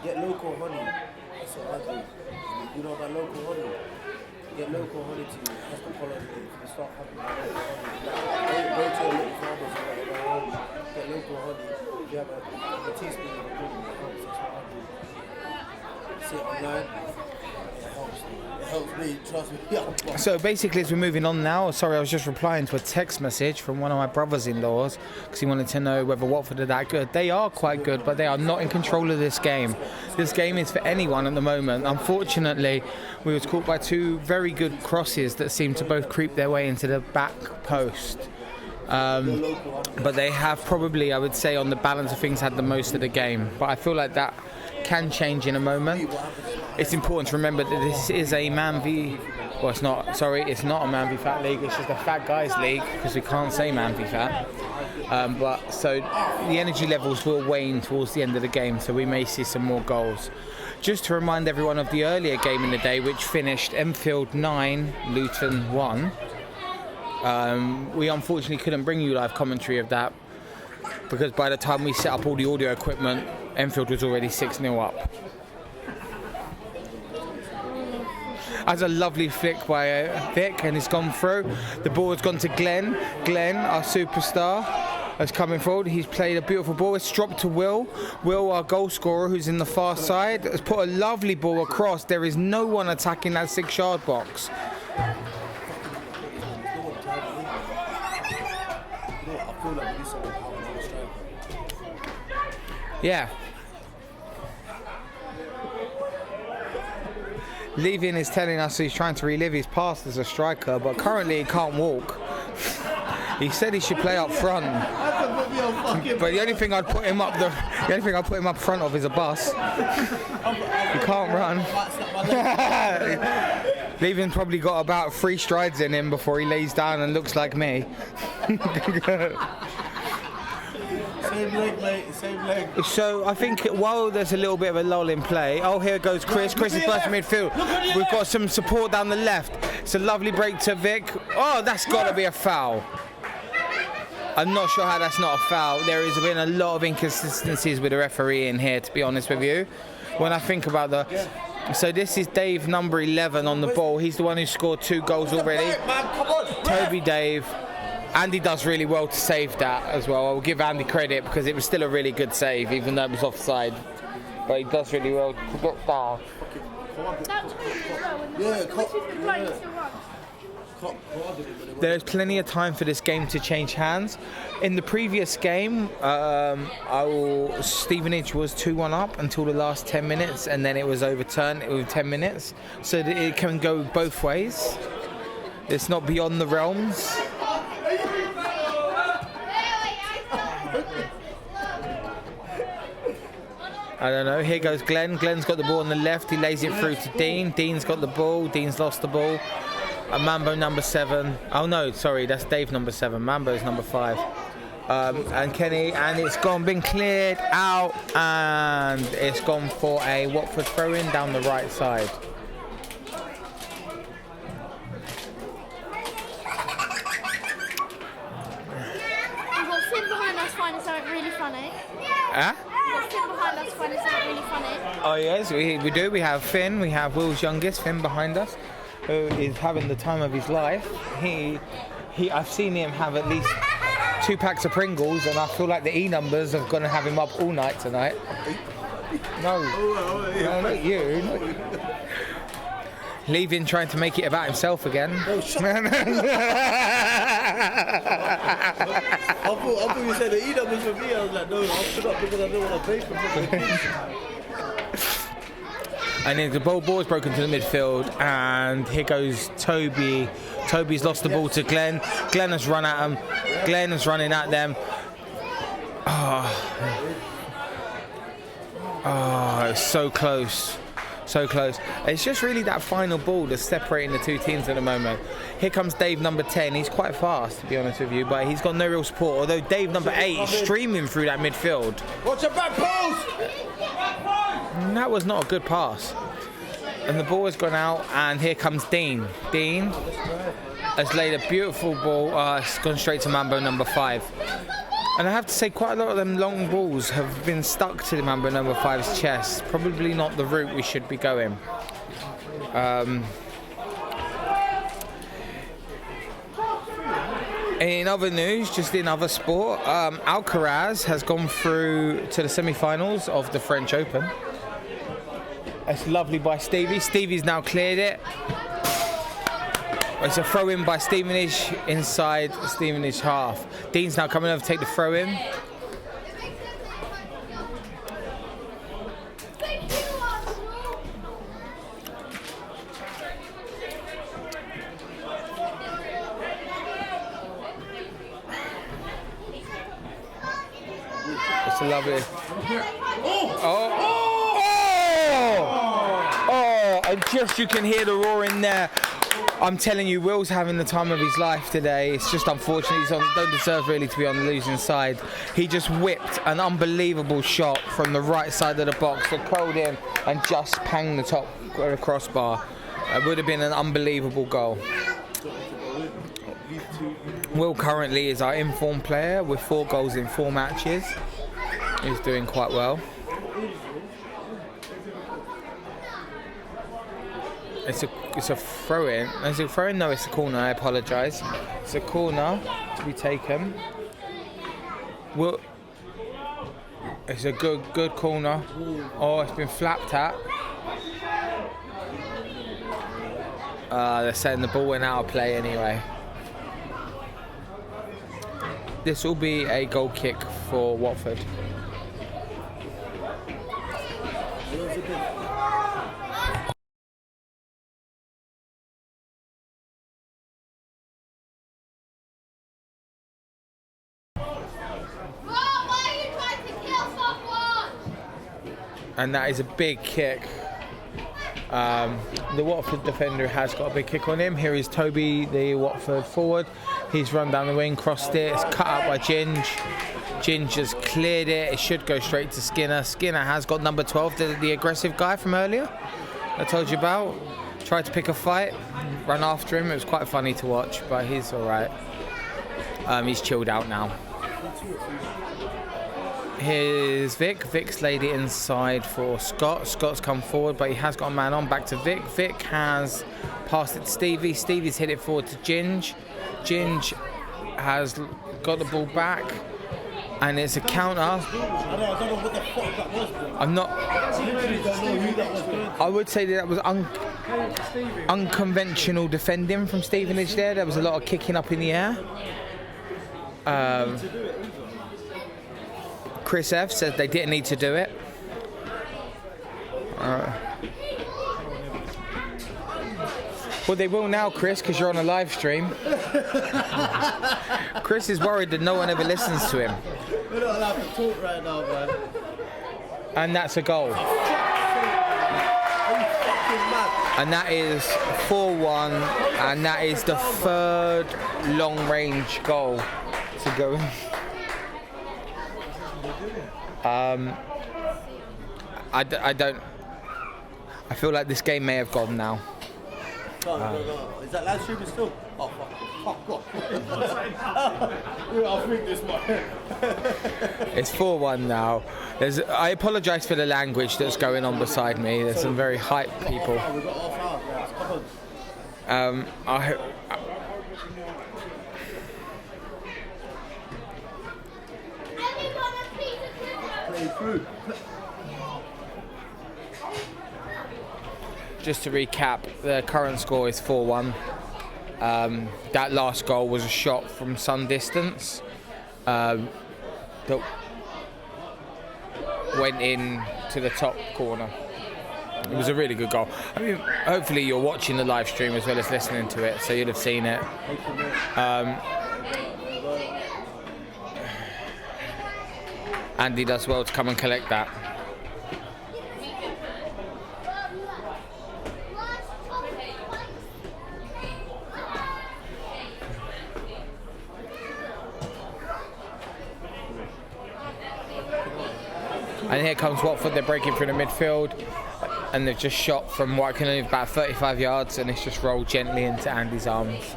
Get local honey. That's what I do. You know about local honey? Get local honey to you. That's the pollen. You start having local honey. Go to a local farmers around. Get local honey. You have a teaspoon of it. That's what I do. Sit online. It helps me, trust me. So basically, as we're moving on now, sorry, I was just replying to a text message from one of my brothers-in-laws because he wanted to know whether Watford are that good. They are quite good, but they are not in control of this game. This game is for anyone at the moment. Unfortunately, we was caught by 2 very good crosses that seemed to both creep their way into the back post. But they have probably, I would say, on the balance of things, had the most of the game. But I feel like that can change in a moment. It's important to remember that this is a man v... Well, it's not a man v fat league. It's just a fat guys league because we can't say man v fat. But so the energy levels will wane towards the end of the game, so we may see some more goals. Just to remind everyone of the earlier game in the day, which finished Enfield 9, Luton 1. We unfortunately couldn't bring you live commentary of that because by the time we set up all the audio equipment, Enfield was already 6-0 up. That's a lovely flick by Vic, and it's gone through. The ball has gone to Glenn. Glenn, our superstar, is coming forward. He's played a beautiful ball. It's dropped to Will. Will, our goal scorer, who's in the far side, has put a lovely ball across. There is no one attacking that 6-yard box. Yeah. Leaving is telling us he's trying to relive his past as a striker, but currently he can't walk. He said he should play up front, but the only thing I'd put him up front of is a bus. He can't run. Leaving probably got about 3 strides in him before he lays down and looks like me. Same leg, mate. Same leg. So I think while there's a little bit of a lull in play, oh, here goes Chris. Chris is bursting midfield. We've got some support down the left. It's a lovely break to Vic. Oh, that's got to be a foul. I'm not sure how that's not a foul. There has been a lot of inconsistencies with the referee in here, to be honest with you. When I think about the... So this is Dave, number 11, on the ball. He's the one who scored 2 goals already. Toby Dave Andy does really well to save that as well. I'll give Andy credit because it was still a really good save, even though it was offside. But he does really well to get down. There's plenty of time for this game to change hands. In the previous game, Stevenage was 2-1 up until the last 10 minutes, and then it was overturned with 10 minutes. So that it can go both ways. It's not beyond the realms. I don't know. Here goes Glenn. Glenn's got the ball on the left. He lays it through to Dean. Dean's got the ball. Dean's lost the ball. Mambo number 7. Oh no, sorry, that's Dave number 7. Mambo's number 5. And Kenny, and it's been cleared out, and it's gone for a Watford throw-in down the right side. We've got Finn behind us finding something really funny. Huh? We've got Finn behind us finding something really funny. Oh yes, we do. We have Finn. We have Will's youngest, Finn, behind us, who is having the time of his life. I've seen him have at least 2 packs of Pringles, and I feel like the E numbers are going to have him up all night tonight. No, not you. Leaving, trying to make it about himself again. I thought you said the E numbers for me. I was like, no, I'll put up because I don't want to pay for it. And then the ball's broken to the midfield, and here goes Toby. Toby's lost the ball to Glenn. Glenn has run at him. Glenn is running at them. Oh, it's so close. So close. It's just really that final ball that's separating the two teams at the moment. Here comes Dave number 10. He's quite fast, to be honest with you, but he's got no real support. Although Dave number 8 is streaming through that midfield. Watch your back post! And that was not a good pass. And the ball has gone out, and here comes Dean. Dean has laid a beautiful ball. It's gone straight to Mambo number 5. And I have to say, quite a lot of them long balls have been stuck to the Mambo number 5's chest. Probably not the route we should be going. In other news, just in other sport, Alcaraz has gone through to the semi-finals of the French Open. It's lovely by Stevie. Stevie's now cleared it. It's a throw-in by Stevenage inside Stevenage half. Dean's now coming over to take the throw-in. It's a lovely... Oh, and just you can hear the roaring there. I'm telling you, Will's having the time of his life today. It's just unfortunate. Don't deserve really to be on the losing side. He just whipped an unbelievable shot from the right side of the box that curled in and just panged the top of the crossbar. It would have been an unbelievable goal. Will currently is our informed player with 4 goals in 4 matches. He's doing quite well. It's a throw-in. Is it a throw-in? No, it's a corner. I apologise. It's a corner to be taken. Well, it's a good corner. Oh, it's been flapped at. They're saying the ball went out of play anyway. This will be a goal kick for Watford. And that is a big kick. The Watford defender has got a big kick on him. Here is Toby, the Watford forward. He's run down the wing, crossed it. It's cut out by Ginge. Ginge has cleared it. It should go straight to Skinner. Skinner has got number 12, the aggressive guy from earlier I told you about. Tried to pick a fight, run after him. It was quite funny to watch, but he's all right. He's chilled out now. Here's Vic. Vic's laid it inside for Scott. Scott's come forward, but he has got a man on. Back to Vic. Vic has passed it to Stevie. Stevie's hit it forward to Ginge. Ginge has got the ball back, and it's a counter. I don't know what the fuck that was, bro. I'm not. I literally don't know who that was, bro. I would say that was unconventional defending from Stevenage there. There was a lot of kicking up in the air. Chris F said they didn't need to do it. Well, they will now, Chris, because you're on a live stream. Chris is worried that no one ever listens to him. We're not allowed to talk right now, man. And that's a goal. And that is 4-1, and that is the third long-range goal to go in. I feel like this game may have gone now. Go. Is that live streaming still? Oh, fuck off. I'll think this one. It's 4-1 now. I apologise for the language that's going on beside me. There's some very hype people. We've got half hour, guys. Come on. Play through. Just to recap, the current score is 4-1. That last goal was a shot from some distance that went in to the top corner. It was a really good goal. I mean, hopefully you're watching the live stream as well as listening to it, so you'd have seen it. Andy does well to come and collect that. And here comes Watford. They're breaking through the midfield, and they've just shot from what can only be about 35 yards, and it's just rolled gently into Andy's arms.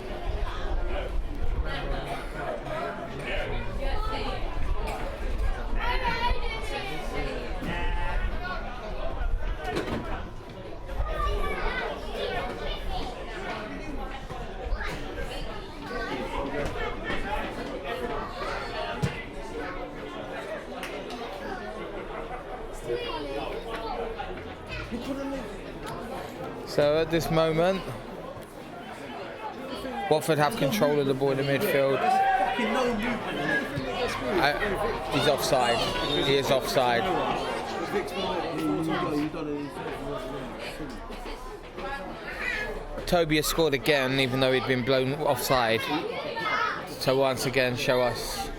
So at this moment, Watford have control of the ball in the midfield. He's offside. He is offside. Toby has scored again, even though he'd been blown offside. So once again, show us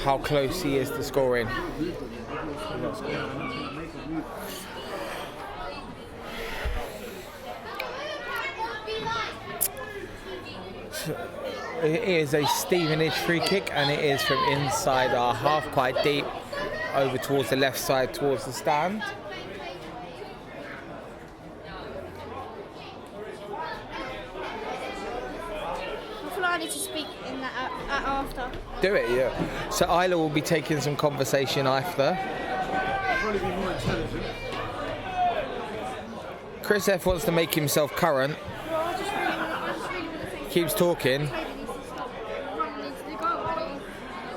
how close he is to scoring. It is a Stevenage free kick, and it is from inside our half, quite deep, over towards the left side, towards the stand. I feel like I need to speak in that after. Do it, yeah. So Isla will be taking some conversation after. Probably be more intelligent. Chris F wants to make himself current. Well, I just really want to say Keeps talking. Toby needs to stop running into the goal.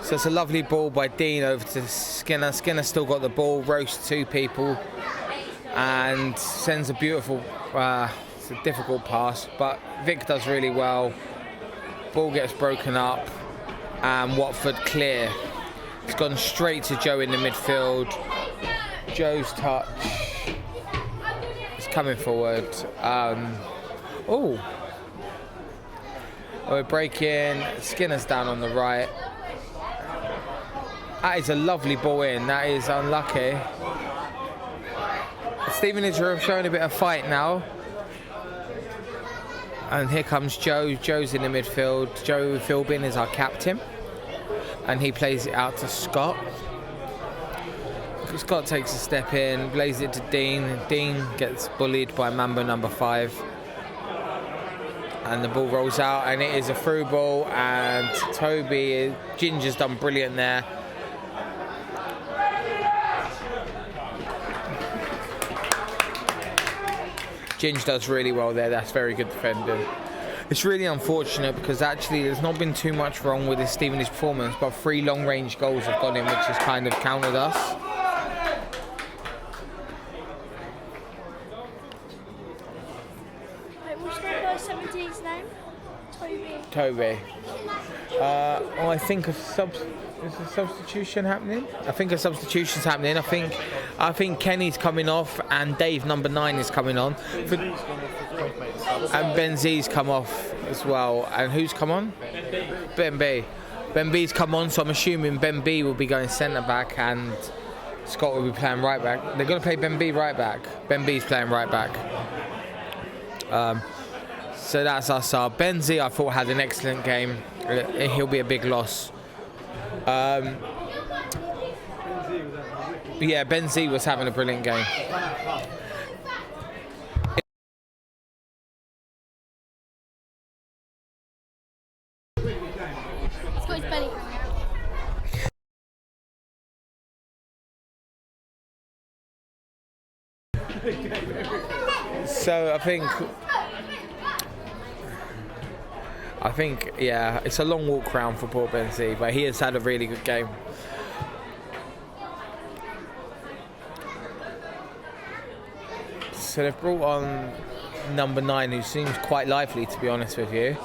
So it's a lovely ball by Dean over to Skinner. Skinner still got the ball, roasts two people, and sends a beautiful, it's a difficult pass, but Vic does really well. Ball gets broken up, and Watford clear. It's gone straight to Joe in the midfield. Joe's touch. It's coming forward. We're breaking. Skinner's down on the right. That is a lovely ball in. That is unlucky. Stevenage are showing a bit of fight now. And here comes Joe. Joe's in the midfield. Joe Philbin is our captain. And he plays it out to Scott. Scott takes a step in, plays it to Dean. Dean gets bullied by Mambo number 5. And the ball rolls out, and it is a through ball. And Toby, Ginger's done brilliant there. Ginge does really well there. That's very good defending. It's really unfortunate because actually there's not been too much wrong with his Stevenage performance, but 3 long-range goals have gone in, which has kind of countered us. Wait, what's number 17's name? Toby. I think is a substitution happening? I think a substitution's happening. I think Kenny's coming off and Dave number 9 is coming on. And Benzi's come off as well. And who's come on? Ben B. Ben B's come on, so I'm assuming Ben B will be going centre back and Scott will be playing right back. They're going to play Ben B right back. Ben B's playing right back. So that's us. Benzi, I thought, had an excellent game. He'll be a big loss. Yeah, Benzi was having a brilliant game. It's got his belly. So I think, yeah, it's a long walk round for poor Benzi, but he has had a really good game. So they've brought on number 9, who seems quite lively, to be honest with you.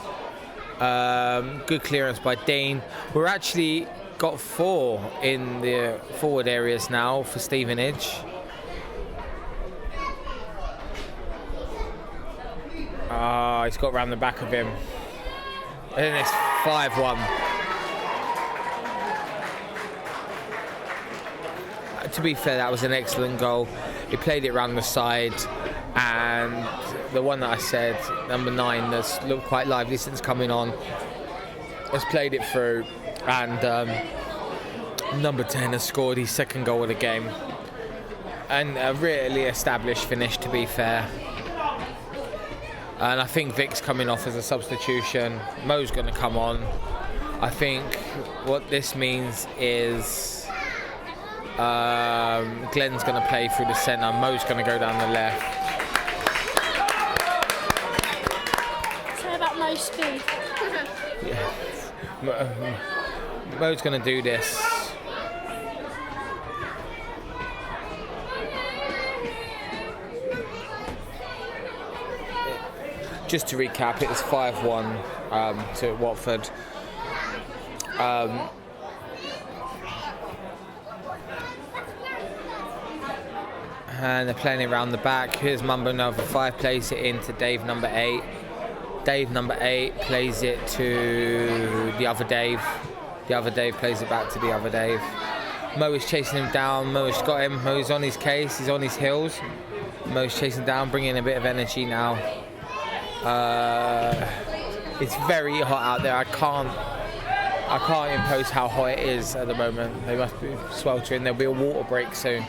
Good clearance by Dean. We're actually got 4 in the forward areas now for Stevenage. He's got round the back of him. And it's 5-1. To be fair, that was an excellent goal. He played it round the side, and the one that I said, number 9, that's looked quite lively since coming on, has played it through, and number 10 has scored his 2nd goal of the game. And a really established finish, to be fair. And I think Vic's coming off as a substitution. Mo's going to come on. I think what this means is Glenn's going to play through the centre. Mo's going to go down the left. Say about Mo's speed. Yeah. Mo's going to do this. Just to recap, it was 5-1 to Watford. And they're playing it around the back. Here's Mumbo number 5, plays it into Dave number 8. Dave number 8 plays it to the other Dave. The other Dave plays it back to the other Dave. Mo is chasing him down. Mo's got him. Mo's on his case. He's on his heels. Mo's chasing down, bringing a bit of energy now. It's very hot out there. I can't impose how hot it is at the moment. They must be sweltering. There'll be a water break soon.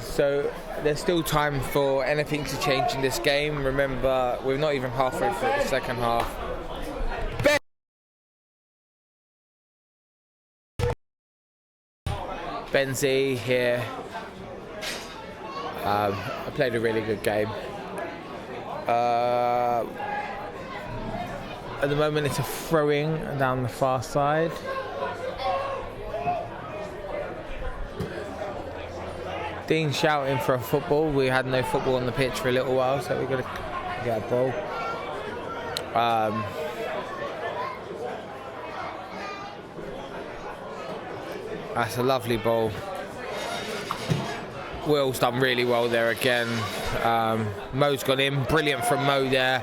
So there's still time for anything to change in this game. Remember, we're not even halfway through the second half. Benzi here. I played a really good game. At the moment it's a throw-in down the far side. Dean shouting for a football. We had no football on the pitch for a little while, so we're going to get a ball. That's a lovely ball. Will's done really well there again. Mo's gone in, brilliant from Mo there.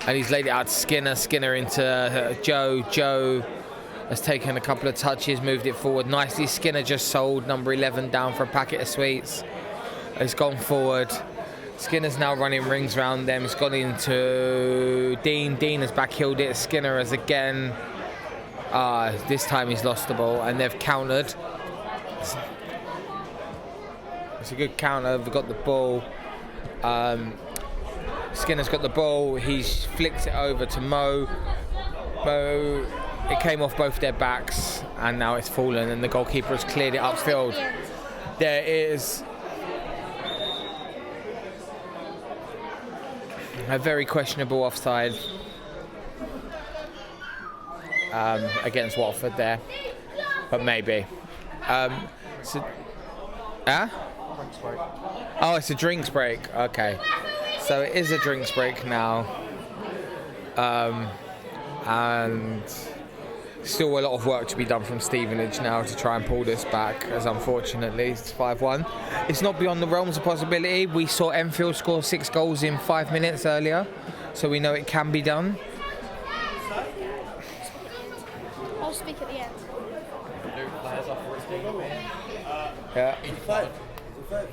And he's laid it out to Skinner. Skinner into Joe. Joe has taken a couple of touches, moved it forward nicely. Skinner just sold number 11 down for a packet of sweets. He's gone forward. Skinner's now running rings around them. It's gone into Dean. Dean has back-heeled it. Skinner has again. This time he's lost the ball and they've countered. It's a good counter. They've got the ball. Skinner's got the ball. He's flicked it over to Mo. Mo it came off both their backs, and now it's fallen, and the goalkeeper has cleared it upfield. There is a very questionable offside against Watford there, but maybe. Oh, it's a drinks break. Okay, so it is a drinks break now, and still a lot of work to be done from Stevenage now to try and pull this back, as unfortunately it's 5-1. It's not beyond the realms of possibility. We saw Enfield score 6 goals in 5 minutes earlier, so we know it can be done. I'll speak at the end. Yeah. 5. 5.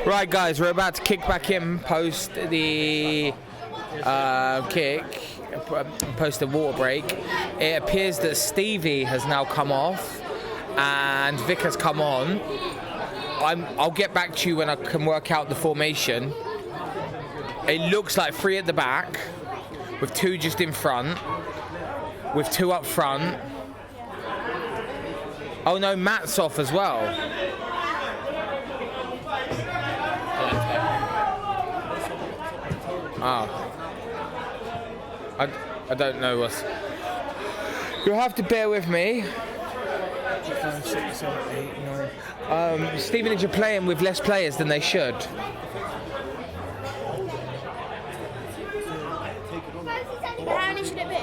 Right, guys, we're about to kick back in post the post the water break. It appears that Stevie has now come off and Vic has come on. I'll get back to you when I can work out the formation. It looks like 3 at the back, with 2 just in front, with 2 up front. Oh no, Matt's off as well. I don't know what's. You'll have to bear with me. 5, 6, 7, 8, 9. Stevenage are playing with less players than they should. How many should it be?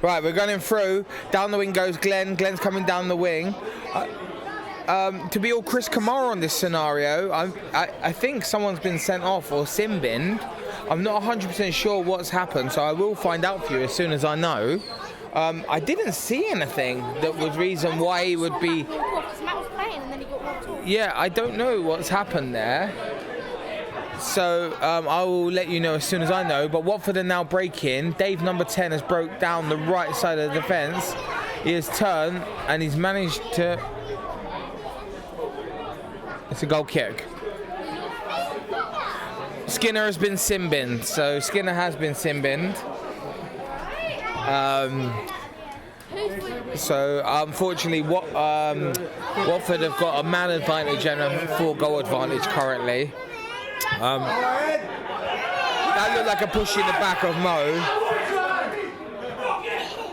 Right, we're going through. Down the wing goes Glenn. Glenn's coming down the wing. To be all Chris Kamara on this scenario, I think someone's been sent off or sin binned. I'm not 100% sure what's happened, so I will find out for you as soon as I know. I didn't see anything that was reason why he would be. Matt was playing and then he got walked off. Yeah, I don't know what's happened there. So I will let you know as soon as I know. But Watford are now breaking. Dave, number 10, has broke down the right side of the defence. He has turned and he's managed to. It's a goal kick. Skinner has been sin binned. So Skinner has been sin binned. So unfortunately, Watford have got a man advantage and a 4-goal advantage currently. That looked like a push in the back of Mo.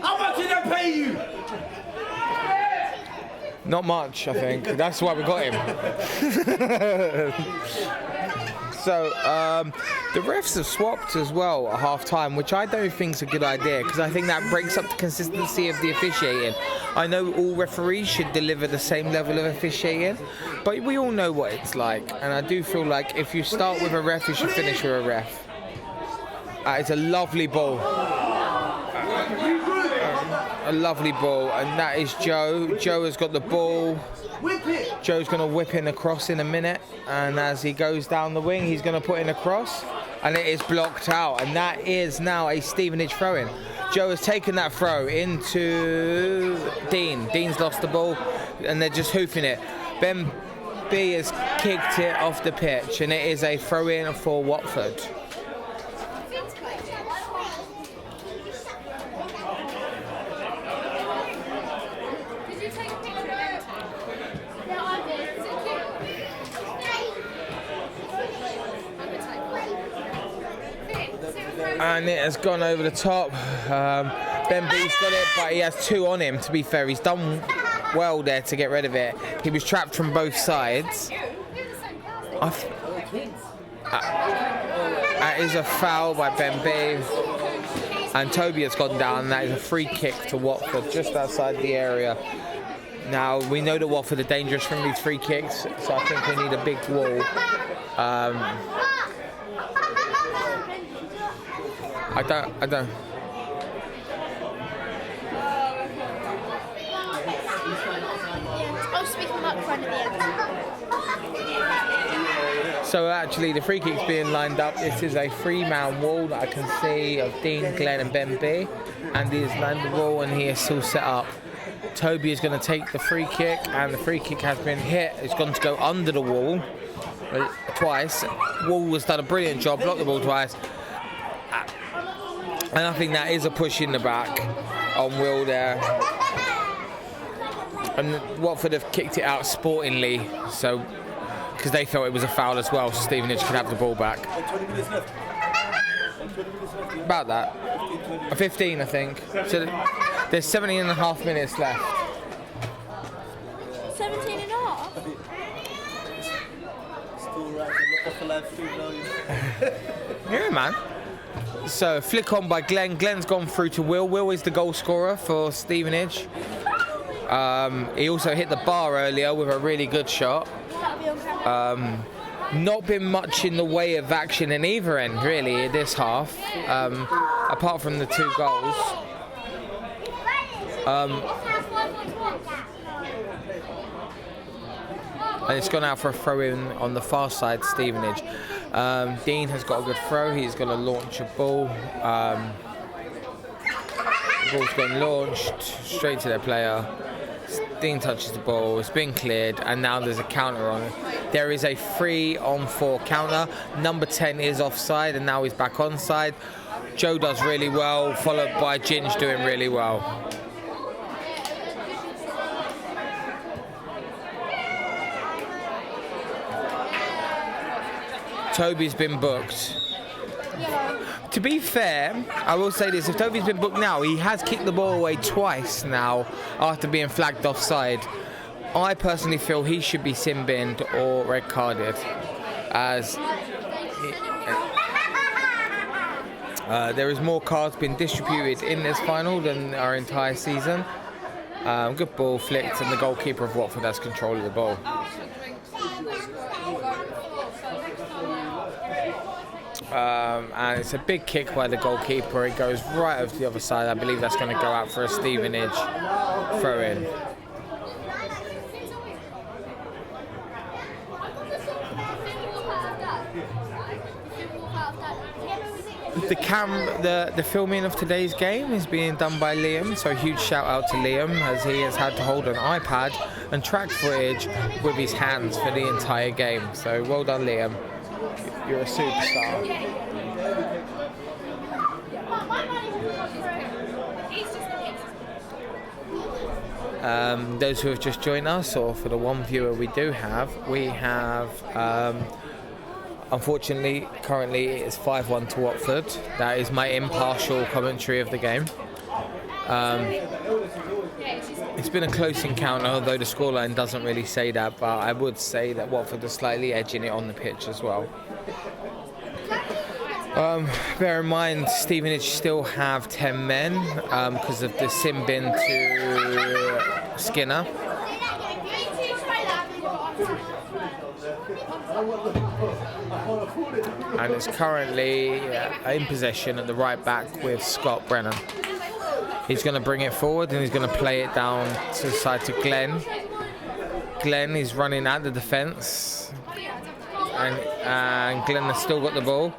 How much did they pay you? Not much, I think. That's why we got him. So the refs have swapped as well at half time, which I don't think is a good idea because I think that breaks up the consistency of the officiating. I know all referees should deliver the same level of officiating, but we all know what it's like, and I do feel like if you start with a ref, you should finish with a ref. It's a lovely ball. A lovely ball, and that is Joe. Joe has got the ball. Joe's going to whip in a cross in a minute, and as he goes down the wing, he's going to put in a cross, and it is blocked out, and that is now a Stevenage throw-in. Joe has taken that throw into Dean. Dean's lost the ball, and they're just hoofing it. Ben B has kicked it off the pitch, and it is a throw-in for Watford. And it has gone over the top. Ben B's got it, but he has two on him, to be fair. He's done well there to get rid of it. He was trapped from both sides. That is a foul by Ben B. And Toby has gone down. That is a free kick to Watford, just outside the area. Now, we know that Watford are dangerous from these free kicks, so I think we need a big wall. I don't. I was speaking about front of the end. So actually, the free kick's being lined up. This is a three-man wall that I can see of Dean, Glenn, and Ben B. And he's lined the wall, and he is still set up. Toby is going to take the free kick, and the free kick has been hit. It's going to go under the wall twice. Wall has done a brilliant job, blocked the ball twice. And I think that is a push in the back on Will there. And Watford have kicked it out sportingly, so because they felt it was a foul as well, so Stevenage could have the ball back. About that. 15, I think. So there's 17 and a half minutes left. 17 and a half? Still right, off the live stream now. Yeah, man. So flick on by Glenn. Glenn's gone through to Will. Will is the goal scorer for Stevenage. He also hit the bar earlier with a really good shot. Not been much in the way of action in either end, really, this half, apart from the two goals. And it's gone out for a throw-in on the far side, Stevenage. Dean has got a good throw. He's going to launch a ball. The ball's been launched straight to their player. Dean touches the ball. It's been cleared, and now there's a counter on it. There is a 3-on-4 counter. Number 10 is offside, and now he's back onside. Joe does really well, followed by Ginge doing really well. Toby's been booked. To be fair, I will say this, if Toby's been booked now, he has kicked the ball away twice now after being flagged offside. I personally feel he should be sin-binned or red carded, as there is more cards being distributed in this final than our entire season. Good ball flicked, and the goalkeeper of Watford has control of the ball. And it's a big kick by the goalkeeper. It goes right over to the other side. I believe that's going to go out for a Stevenage throw-in. The filming of today's game is being done by Liam, so a huge shout out to Liam, as he has had to hold an iPad and track footage with his hands for the entire game. So well done, Liam. You're a superstar. Those who have just joined us, or for the one viewer we have, unfortunately, currently it is 5-1 to Watford. That is my impartial commentary of the game. It's been a close encounter, although the scoreline doesn't really say that, but I would say that Watford are slightly edging it on the pitch as well. Bear in mind, Stevenage still have 10 men because of the sin bin to Skinner. And it's currently in possession at the right back with Scott Brennan. He's going to bring it forward and he's going to play it down to the side to Glenn. Glenn is running at the defence. And Glenn has still got the ball.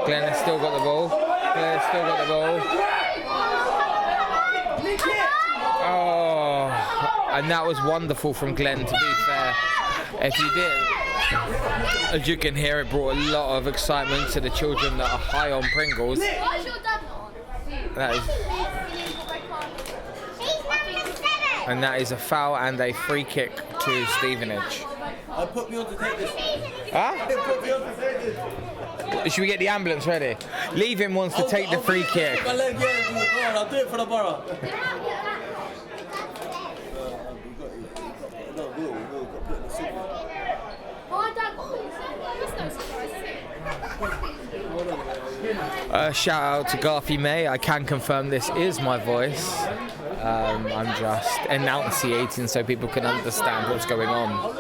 Glenn has still got the ball. Glenn has still got the ball. Oh, and that was wonderful from Glenn, to be fair. If you did, as you can hear, it brought a lot of excitement to the children that are high on Pringles. That is a foul and a free kick to Stevenage. I put me on to take this. Huh? Put me on to take this. Should we get the ambulance ready? Leave him wants to take the free kick. My leg, yeah, I'll do it for the borough. Shout out to Garthy May. I can confirm this is my voice. I'm just enunciating so people can understand what's going on.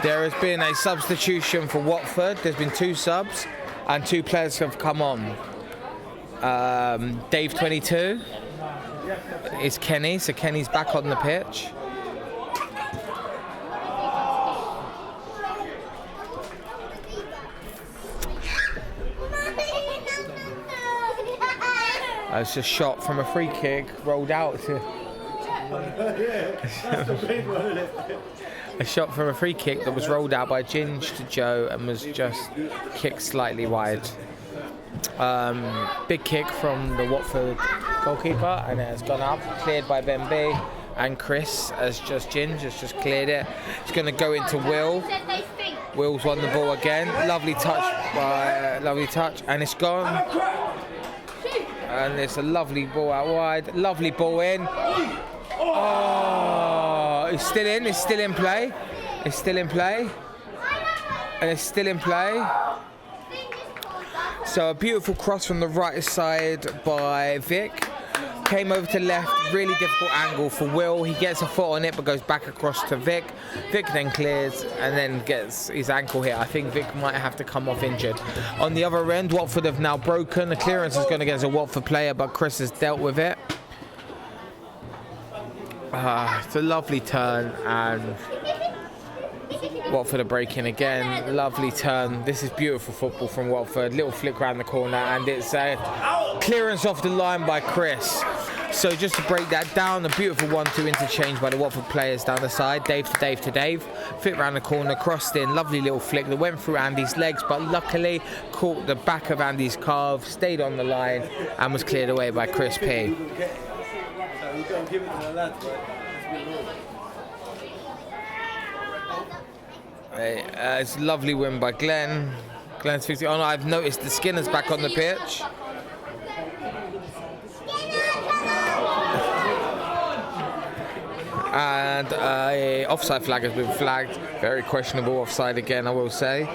There has been a substitution for Watford. There's been 2 subs and 2 players have come on. Dave 22 is Kenny, so Kenny's back on the pitch. It's a shot from a free kick rolled out to a shot from a free kick that was rolled out by Ginge to Joe and was just kicked slightly wide. Big kick from the Watford goalkeeper and it has gone up, cleared by Ben B, and Chris Ginge has just cleared it. It's going to go into Will. Will's won the ball again. Lovely touch, and it's gone. And it's a lovely ball out wide. Lovely ball in. Oh, it's still in. It's still in play. It's still in play. And it's still in play. So a beautiful cross from the right side by Vic. Came over to left, really difficult angle for Will. He gets a foot on it but goes back across to Vic. Vic then clears and then gets his ankle hit. I think Vic might have to come off injured. On the other end, Watford have now broken. The clearance is going against a Watford player, but Chris has dealt with it. It's a lovely turn and Watford are breaking again. Lovely turn. This is beautiful football from Watford. Little flick around the corner and it's a clearance off the line by Chris. So just to break that down, a beautiful 1-2 interchange by the Watford players down the side. Dave to Dave to Dave. Fit around the corner, crossed in. Lovely little flick that went through Andy's legs, but luckily caught the back of Andy's calf, stayed on the line and was cleared away by Chris P. It's a lovely win by Glenn. Glenn's fixing it on. I've noticed the Skinner's back on the pitch. And a offside flag has been flagged. Very questionable offside again, I will say.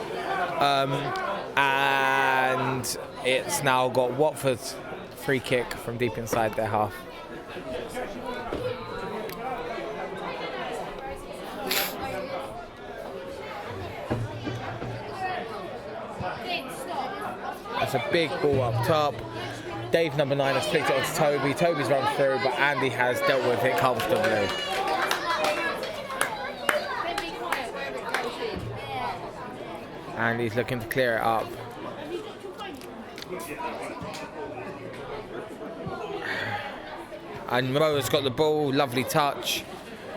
And it's now got Watford's free kick from deep inside their half. It's a big ball up top. Dave number 9 has flicked it onto Toby. Toby's run through, but Andy has dealt with it comfortably. Andy's looking to clear it up. And Mo's got the ball, lovely touch.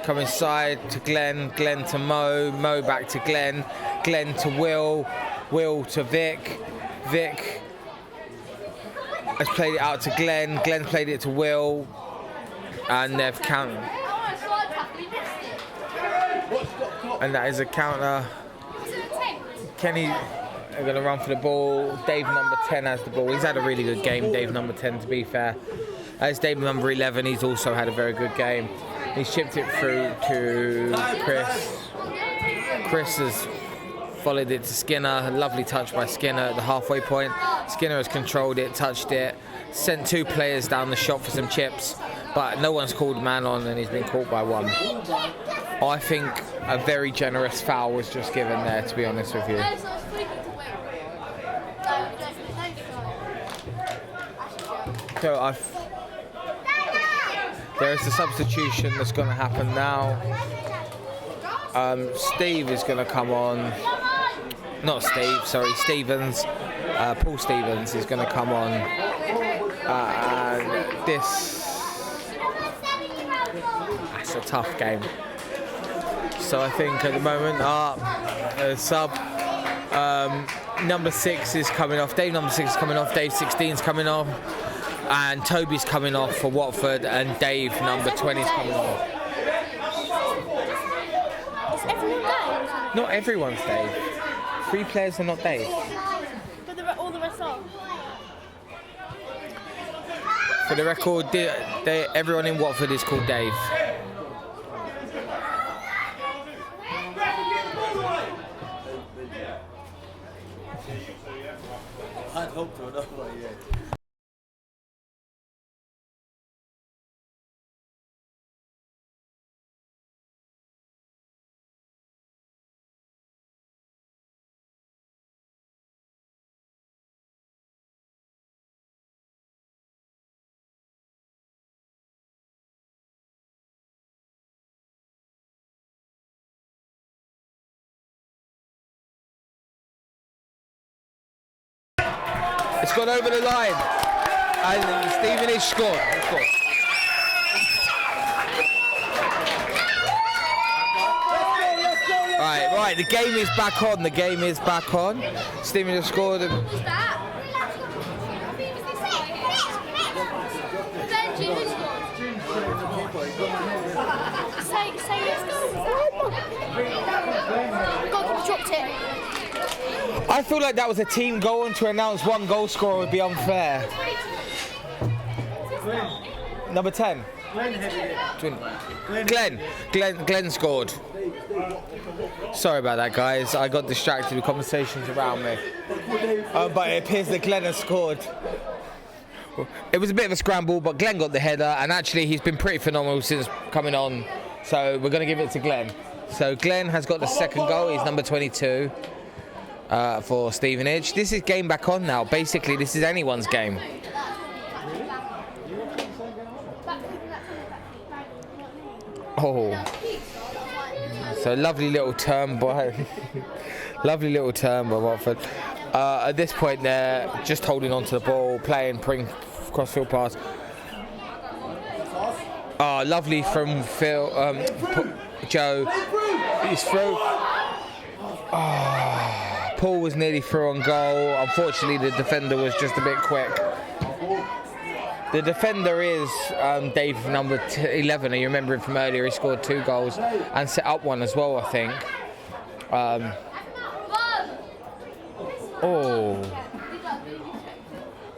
Come inside to Glenn, Glenn to Mo, Mo back to Glenn, Glenn to Will, Will to Vic. Vic has played it out to Glenn. Glenn played it to Will, and they've countered. And that is a counter. Kenny They're going to run for the ball. Dave number 10 has the ball. He's had a really good game, Dave number 10, to be fair. As Dave number 11, he's also had a very good game. He's chipped it through to Chris. Chris has followed it to Skinner. A lovely touch by Skinner at the halfway point. Skinner has controlled it, touched it, sent 2 players down the shot for some chips, but no one's called a man on and he's been caught by 1. I think a very generous foul was just given there, to be honest with you. So there's a substitution that's going to happen now. Steve is going to come on. Not Steve, sorry, Stevens. Paul Stevens is going to come on. And that's a tough game. So I think at the moment, sub number 6 is coming off. Dave number 6 is coming off. Dave 16 is coming off. And Toby's coming off for Watford. And Dave number 20 is coming off. Is everyone Dave? Not everyone's Dave. 3 players are not Dave. But all the rest are. For the record, everyone in Watford is called Dave. I'd hope so, no, but yeah. It's gone over the line, and Stevenage scored. Right, the game is back on. The game is back on. Stevenage scored. Who's that? Benji, who scored? Say let's go. Goalkeeper dropped it. I feel like that was a team goal, and to announce 1 goal scorer would be unfair. Number 10. Glenn scored. Sorry about that, guys. I got distracted with conversations around me. But it appears that Glenn has scored. It was a bit of a scramble, but Glenn got the header, and actually he's been pretty phenomenal since coming on. So we're going to give it to Glenn. So Glenn has got the second goal. He's number 22. For Stevenage. This is game back on now. Basically, this is anyone's game. Oh, so lovely little turn by Watford. At this point, they're just holding on to the ball, playing crossfield pass. Oh, lovely from Joe. He's through. Paul was nearly through on goal. Unfortunately, the defender was just a bit quick. The defender is Dave number 11. You remember him from earlier. He scored 2 goals and set up 1 as well, I think.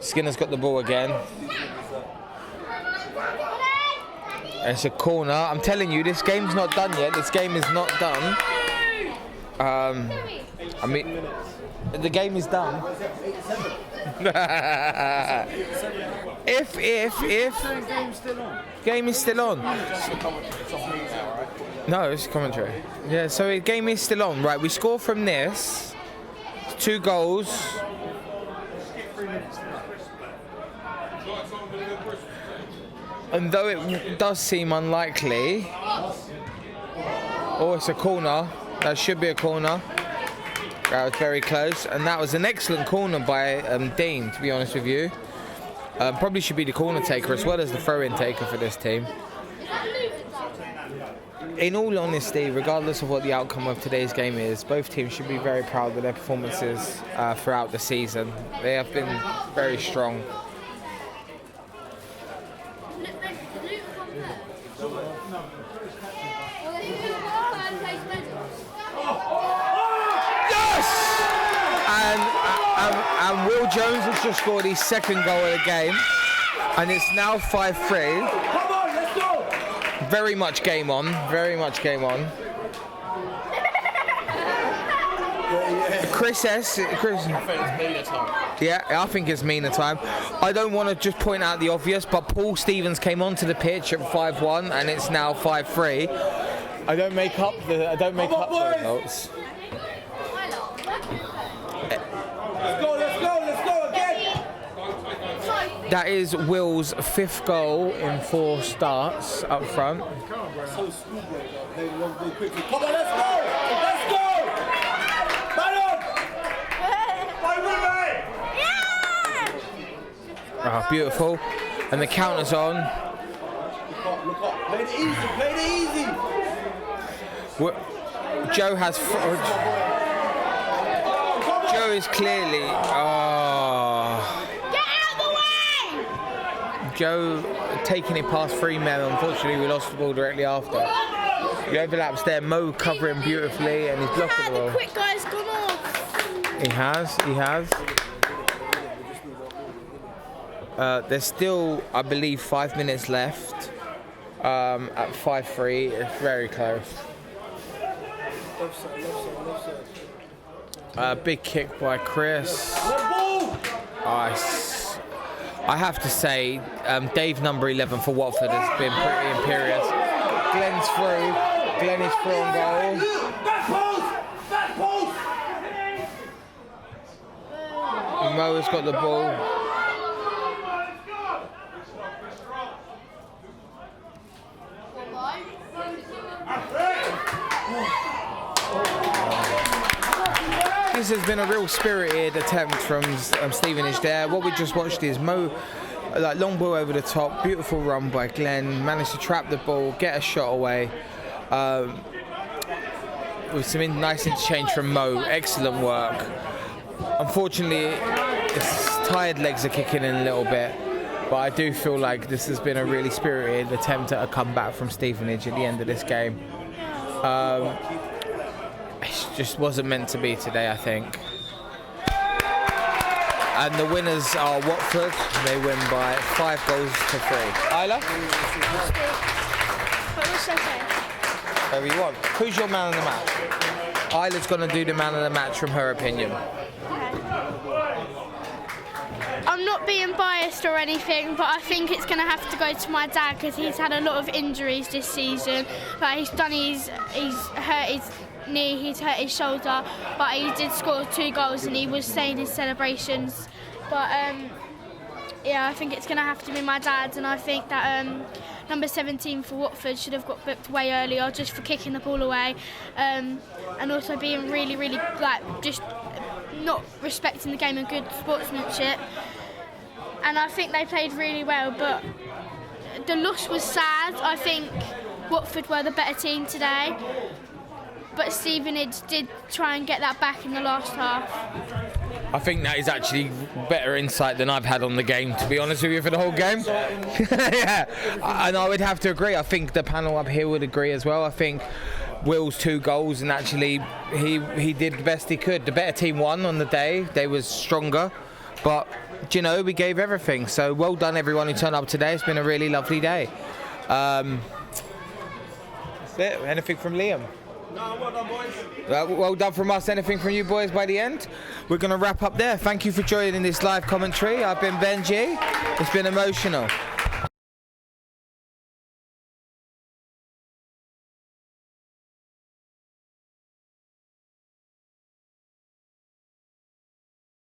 Skinner's got the ball again. It's a corner. I'm telling you, this game's not done yet. This game is not done. I mean, the game is done. If game is still on. No, it's commentary. Yeah, so the game is still on. Right, we score from this. 2 goals. And though it does seem unlikely, it's a corner. That should be a corner. That was very close, and that was an excellent corner by Dean, to be honest with you. Probably should be the corner taker as well as the throw-in taker for this team. In all honesty, regardless of what the outcome of today's game is, both teams should be very proud of their performances throughout the season. They have been very strong. Yes! And And Will Jones has just scored his second goal of the game. And it's now 5-3. Come on, let's go! Very much game on. Very much game on. Chris S. Chris. I think it's Mina time. Yeah, I think it's Mina time. I don't want to just point out the obvious, but Paul Stevens came onto the pitch at 5-1, and it's now 5-3. I don't make up the results. Let's go again! That is Will's 5th goal in 4 starts up front. So schoolboy, play the long ball quickly. Come on, let's go! Let's go! Ah, beautiful. And the counter's on. Look up. Play it easy. Joe has... Joe is clearly... Get out the way! Joe taking it past 3 men. Unfortunately, we lost the ball directly after. He overlaps there. Mo covering beautifully, and he's blocking the The ball. quick guy's gone off. He has. There's still, I believe, 5 minutes left at 5-3. It's very close. Big kick by Chris. Nice. I have to say, Dave number 11 for Watford has been pretty imperious. Glenn's through. Glenn is through on goal. Back post! Mo has got the ball. This has been a real spirited attempt from Stevenage there. What we just watched is Mo, like long ball over the top, beautiful run by Glenn, managed to trap the ball, get a shot away. With some nice interchange from Mo, excellent work. Unfortunately, his tired legs are kicking in a little bit, but I do feel like this has been a really spirited attempt at a comeback from Stevenage at the end of this game. It just wasn't meant to be today, I think. And the winners are Watford. They win by 5 goals to 3. Isla? But what's okay? Whoever you want. Who's your man of the match? Isla's going to do the man of the match from her opinion. I'm not being biased or anything, but I think it's going to have to go to my dad because he's had a lot of injuries this season. Like he's hurt his knee, he's hurt his shoulder, but he did score 2 goals and he was saying his celebrations. But yeah, I think it's going to have to be my dad, and I think that number 17 for Watford should have got booked way earlier just for kicking the ball away, and also being really, like just not respecting the game and good sportsmanship. And I think they played really well, but the loss was sad. I think Watford were the better team today, but Stevenage did try and get that back in the last half. I think that is actually better insight than I've had on the game, to be honest with you, for the whole game. Yeah, and I would have to agree. I think the panel up here would agree as well. I think Will's 2 goals, and actually he did the best he could. The better team won on the day. They was stronger, but you know, we gave everything. So well done everyone who turned up today. It's been a really lovely day. That's it. Anything from Liam? No, well done, boys. Well done from us. Anything from you boys by the end? We're going to wrap up there. Thank you for joining this live commentary. I've been Benji. It's been emotional.